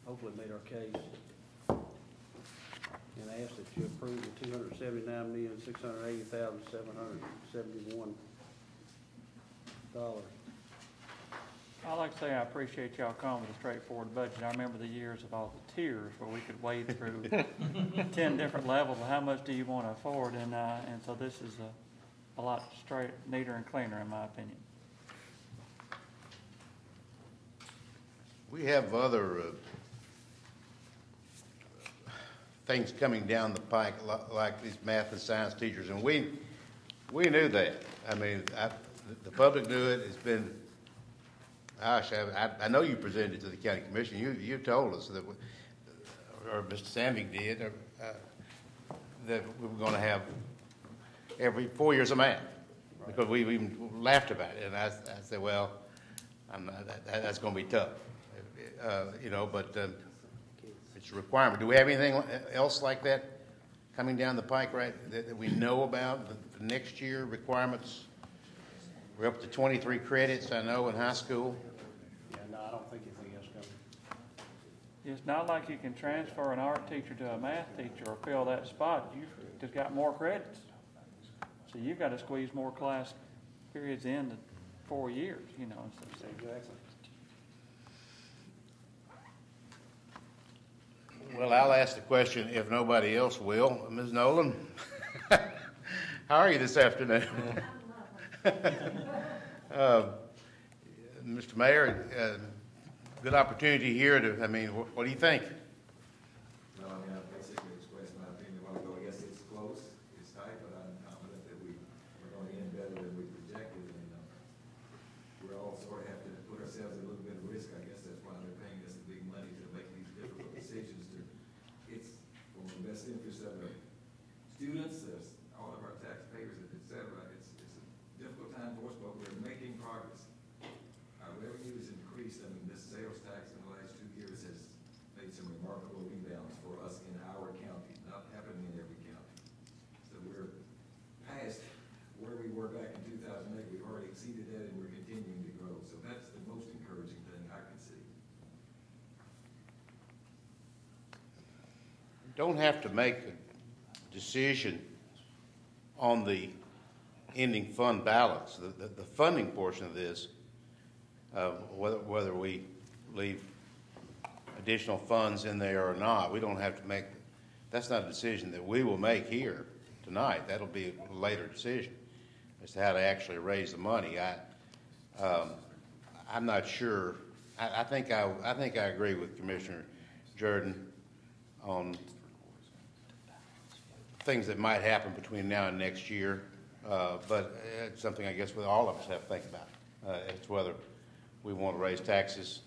Speaker 2: hopefully made our case. And I ask that you approve the $279,680,771.
Speaker 7: I'd like to say I appreciate y'all coming with a straightforward budget. I remember the years of all the tiers where we could wade through 10 different levels of how much do you want to afford, and so this is a lot neater and cleaner in my opinion.
Speaker 3: We have other things coming down the pike, like these math and science teachers, and we knew that. I mean, the public knew it. It's been, gosh, I know you presented it to the county commission. You told us that, or Mr. Sandvik did, that we were going to have every 4 years of math, because we even laughed about it. And I said, well, that's going to be tough, but it's a requirement. Do we have anything else like that coming down the pike, right, that we know about, the next year requirements? We're up to 23 credits, I know, in high school.
Speaker 2: Yeah, no, I don't think anything else coming.
Speaker 7: It's not like you can transfer an art teacher to a math teacher or fill that spot. You've just got more credits. So you've got to squeeze more class periods into 4 years, So.
Speaker 2: Exactly.
Speaker 3: Well, I'll ask the question if nobody else will. Ms. Nolan, how are you this afternoon? Mr. Mayor, good opportunity here to, what do you think?
Speaker 11: No, I basically expressed my opinion a while ago. I guess it's close, it's tight, but I'm confident that we're going to end better than we projected. And we all sort of have to put ourselves at a little bit of risk. I guess that's why they're paying us the big money to make these difficult decisions. It's for the best interest of the students, all of our taxpayers, et cetera. It's a difficult time for us, but we're making progress. Our revenue has increased. This sales tax in the last 2 years has made some remarkable rebounds for us in our county, not happening in every county. So we're past where we were back in 2008. We've already exceeded that, and we're continuing to grow. So that's the most encouraging thing I can see.
Speaker 3: Don't have to make a decision on the ending fund balance. The funding portion of this, whether we leave additional funds in there or not, we don't have to make. That's not a decision that we will make here tonight. That'll be a later decision as to how to actually raise the money. I'm not sure. I think I agree with Commissioner Jordan on things that might happen between now and next year, but it's something I guess all of us have to think about. It's whether we want to raise taxes,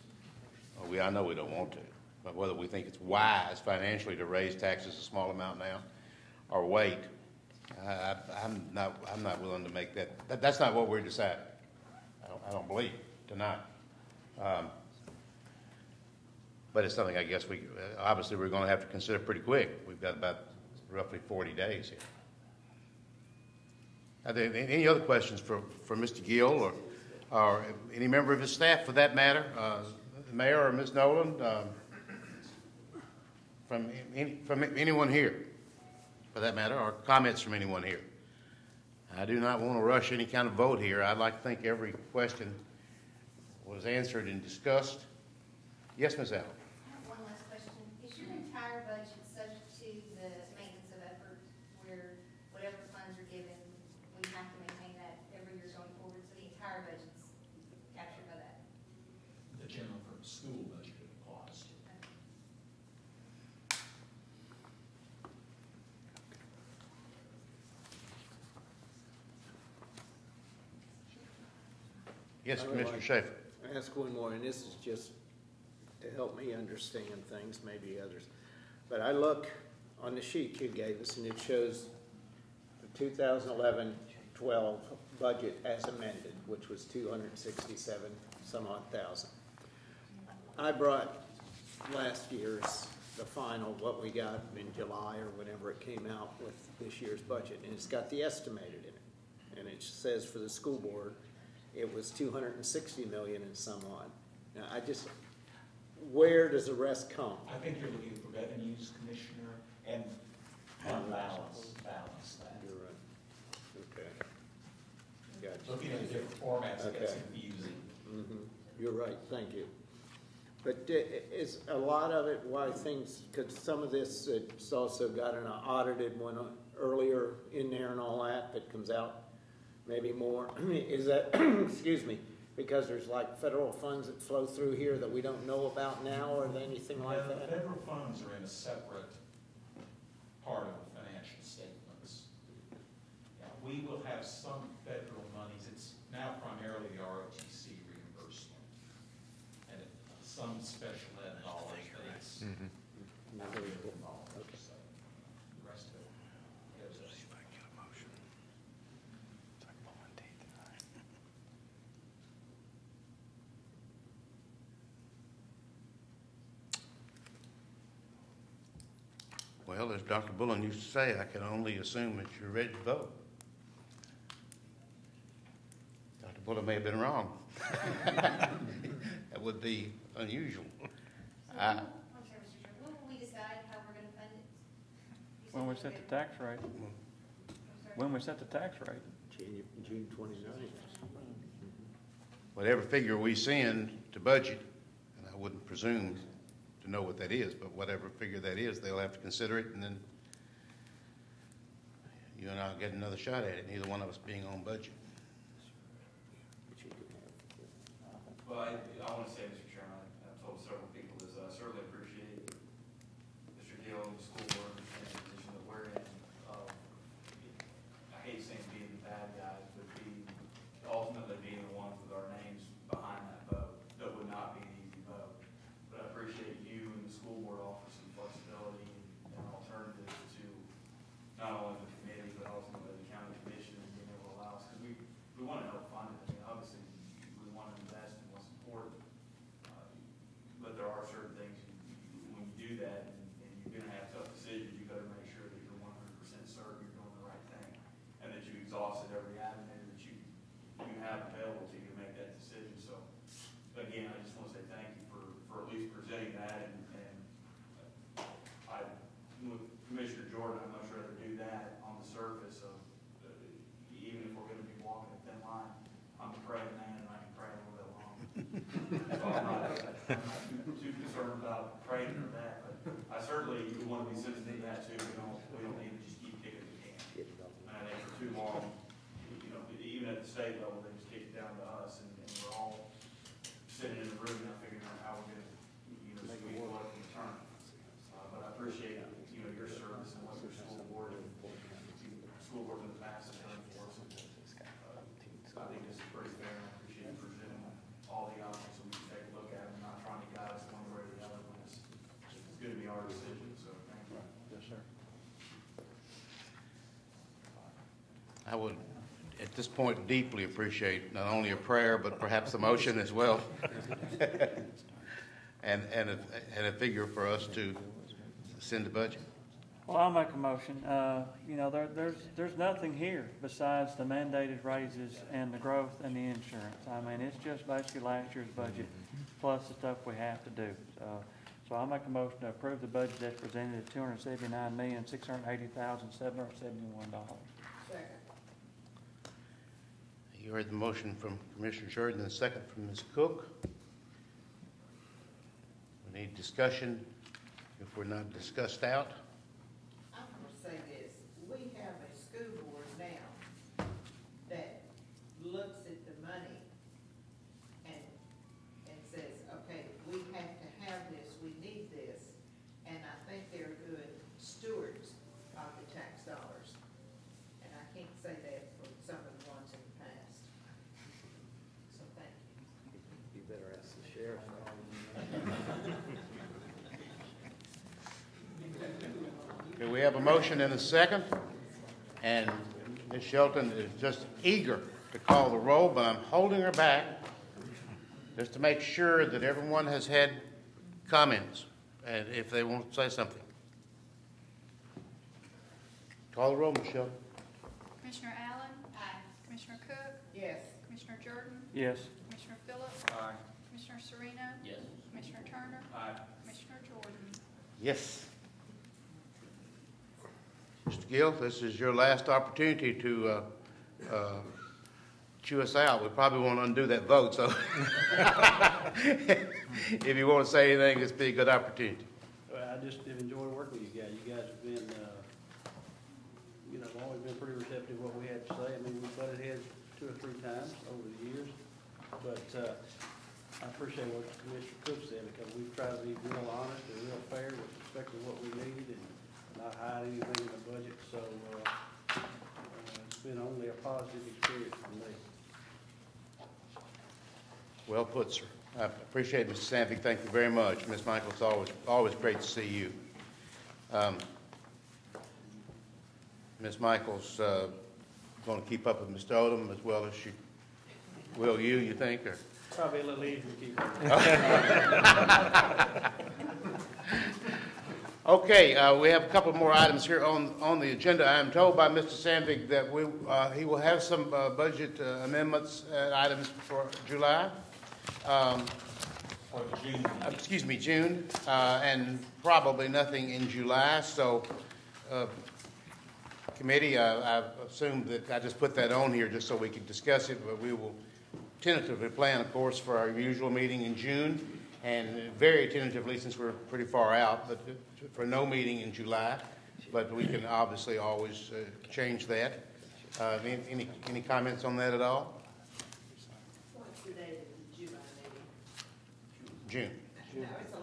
Speaker 3: or I know we don't want to, but whether we think it's wise financially to raise taxes a small amount now, or wait. I'm not willing to make that. That's not what we're deciding. I don't believe tonight. But it's something I guess obviously we're going to have to consider pretty quick. We've got about roughly 40 days here. Are there any other questions for Mr. Gill or any member of his staff for that matter? The Mayor or Ms. Nolan? From anyone here for that matter, or comments from anyone here? I do not want to rush any kind of vote here. I'd like to think every question was answered and discussed. Yes, Ms. Allen.
Speaker 10: I have one last question. Is your entire budget subject to the maintenance of effort, where whatever funds are given, we have to maintain that every year going forward? So the entire budget's captured by that?
Speaker 9: The general school budget applies.
Speaker 3: Yes,
Speaker 12: I would
Speaker 3: Commissioner
Speaker 12: like
Speaker 3: Schaefer.
Speaker 12: to ask one more, and this is just to help me understand things, maybe others. But I look on the sheet you gave us, and it shows the 2011-12 budget as amended, which was 267 some odd thousand. I brought last year's, the final, what we got in July or whenever it came out with this year's budget, and it's got the estimated in it. And it says for the school board, it was 260 million and some odd. Now, where does the rest come?
Speaker 9: I think you're looking for revenues, Commissioner, and fund balance that.
Speaker 12: You're right. Okay. Gotcha.
Speaker 9: Looking at the different formats, it gets confusing.
Speaker 12: Mm-hmm. You're right, thank you. But is a lot of it why things, because some of this, it's also got an audited one earlier in there and all that comes out maybe more. Is that, excuse me, because there's like federal funds that flow through here that we don't know about now or anything like that?
Speaker 9: The federal funds are in a separate part of the financial statements. Yeah, we will have some federal monies. It's now primarily the ROTC reimbursement and some special ed dollars, but it's not really involved.
Speaker 12: Okay.
Speaker 9: So the rest of it goes up.
Speaker 3: Well, as Dr. Bullen used to say, I can only assume that you're ready to vote. Dr. Bullen may have been wrong. That would be unusual.
Speaker 10: I'm sorry, Mr. Chair, when will we decide how we're gonna fund it? You said
Speaker 7: When we
Speaker 10: we'll
Speaker 7: set
Speaker 10: get-
Speaker 7: the tax rate,
Speaker 10: I'm sorry.
Speaker 7: when we set the tax rate.
Speaker 12: June 29th.
Speaker 3: Whatever figure we send to budget, and I wouldn't presume to know what that is, but whatever figure that is, they'll have to consider it, and then you and I'll get another shot at it, neither one of us being on budget.
Speaker 5: Well, I want to say, Mr. Chairman, I've told several people this, I certainly appreciate Mr. Gill and the school board and the position that we're in. I hate saying being the bad guys, but ultimately being the ones with our names behind that vote. That would not be an easy vote. But I appreciate you and the school board offer some flexibility and alternatives to not only the committee, but ultimately the county commission and being able to allow us, because we want to help fund it. I mean, obviously, we want to invest in what's important. But there are certain things, when you do that, and you're going to have tough decisions, you better make sure that you're 100% certain you're doing the right thing, and that you exhausted every avenue that you have available to you to make that decision. So, again, I just want to say thank you for at least presenting that, and with Commissioner Jordan, I'd much rather do that on the surface of, even if we're going to be walking a thin line. I'm a praying man, and I can pray a little bit longer. So I'm not too concerned about praying for that, but I certainly want to be sensitive to that too. We don't need to just keep kicking the can. And I think for too long, even at the state level, they just kick it down to us, and we're all sitting in the room now figuring out how we're going to, squeeze blood from the turn. But I appreciate, your service and what your school board and in the past have done for us. I think this is pretty fair, and I appreciate you presenting all the options so we can take a look at them, not trying to guide us one way or the other when it's going to be our decision, so thank you.
Speaker 7: Yes, sir.
Speaker 3: I would, at this point, deeply appreciate not only a prayer, but perhaps a motion as well. and a figure for us to send the budget.
Speaker 7: Well, I'll make a motion. There's nothing here besides the mandated raises and the growth and the insurance. I mean, it's just basically last year's budget plus the stuff we have to do. So I'll make a motion to approve the budget that's presented at $279,680,771.
Speaker 6: Second.
Speaker 3: You heard the motion from Commissioner Sheridan and the second from Ms. Cook. We need discussion if we're not discussed out.
Speaker 6: I'm going to say this, we have a school board now that looks at the money and says, okay, we have to have this, we need this, and I think they're good stewards of the tax dollars. And I can't say that for some of the ones in the past. So thank you.
Speaker 2: sheriff's
Speaker 3: Okay, we have a motion and a second, and Ms. Shelton is just eager to call the roll, but I'm holding her back just to make sure that everyone has had comments, and if they want to say something. Call the roll, Michelle.
Speaker 8: Commissioner Allen? Aye. Commissioner Cook?
Speaker 6: Yes.
Speaker 8: Commissioner Jordan?
Speaker 7: Yes.
Speaker 8: Commissioner Phillips?
Speaker 15: Aye.
Speaker 8: Commissioner Serena?
Speaker 15: Yes.
Speaker 8: Commissioner Turner?
Speaker 15: Aye.
Speaker 8: Commissioner Jordan?
Speaker 3: Yes. Mr. Gill, this is your last opportunity to chew us out. We probably won't undo that vote, so if you want to say anything, this would be a good opportunity.
Speaker 2: Well, I just have enjoyed working with you guys. You guys have been, always been pretty receptive to what we had to say. I mean, we butted heads 2 or 3 times over the years, but I appreciate what Commissioner Cook said, because we've tried to be real honest and real fair with respect to what we need and not hide anything in the budget, so it's been only a positive experience for me.
Speaker 3: Well put, sir. I appreciate it, Mr. Sanford. Thank you very much. Ms. Michaels, always great to see you. Ms. Michaels going to keep up with Mr. Odom as well as she will you think? Or?
Speaker 2: Probably a little easier to keep up.
Speaker 3: Okay, we have a couple more items here on the agenda. I am told by Mr. Sandvik that he will have some budget amendments items for July. June, and probably nothing in July. So, committee, I've assumed that I just put that on here just so we can discuss it, but we will tentatively plan, of course, for our usual meeting in June, and very tentatively, since we're pretty far out, but for no meeting in July. But we can obviously always change that. Any comments on that at all?
Speaker 6: What's the date of the July meeting?
Speaker 3: June.
Speaker 6: No, it's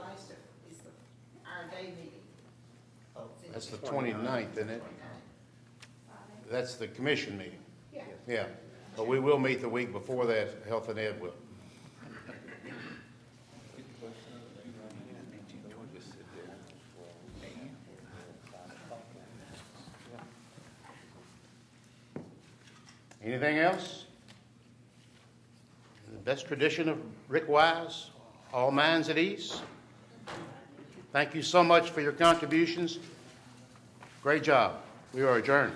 Speaker 6: our day meeting.
Speaker 3: That's the 29th, isn't it? That's the commission meeting.
Speaker 6: Yeah.
Speaker 3: Yeah, but we will meet the week before that, Health and Ed will. Anything else? In the best tradition of Rick Wise, all minds at ease. Thank you so much for your contributions. Great job. We are adjourned.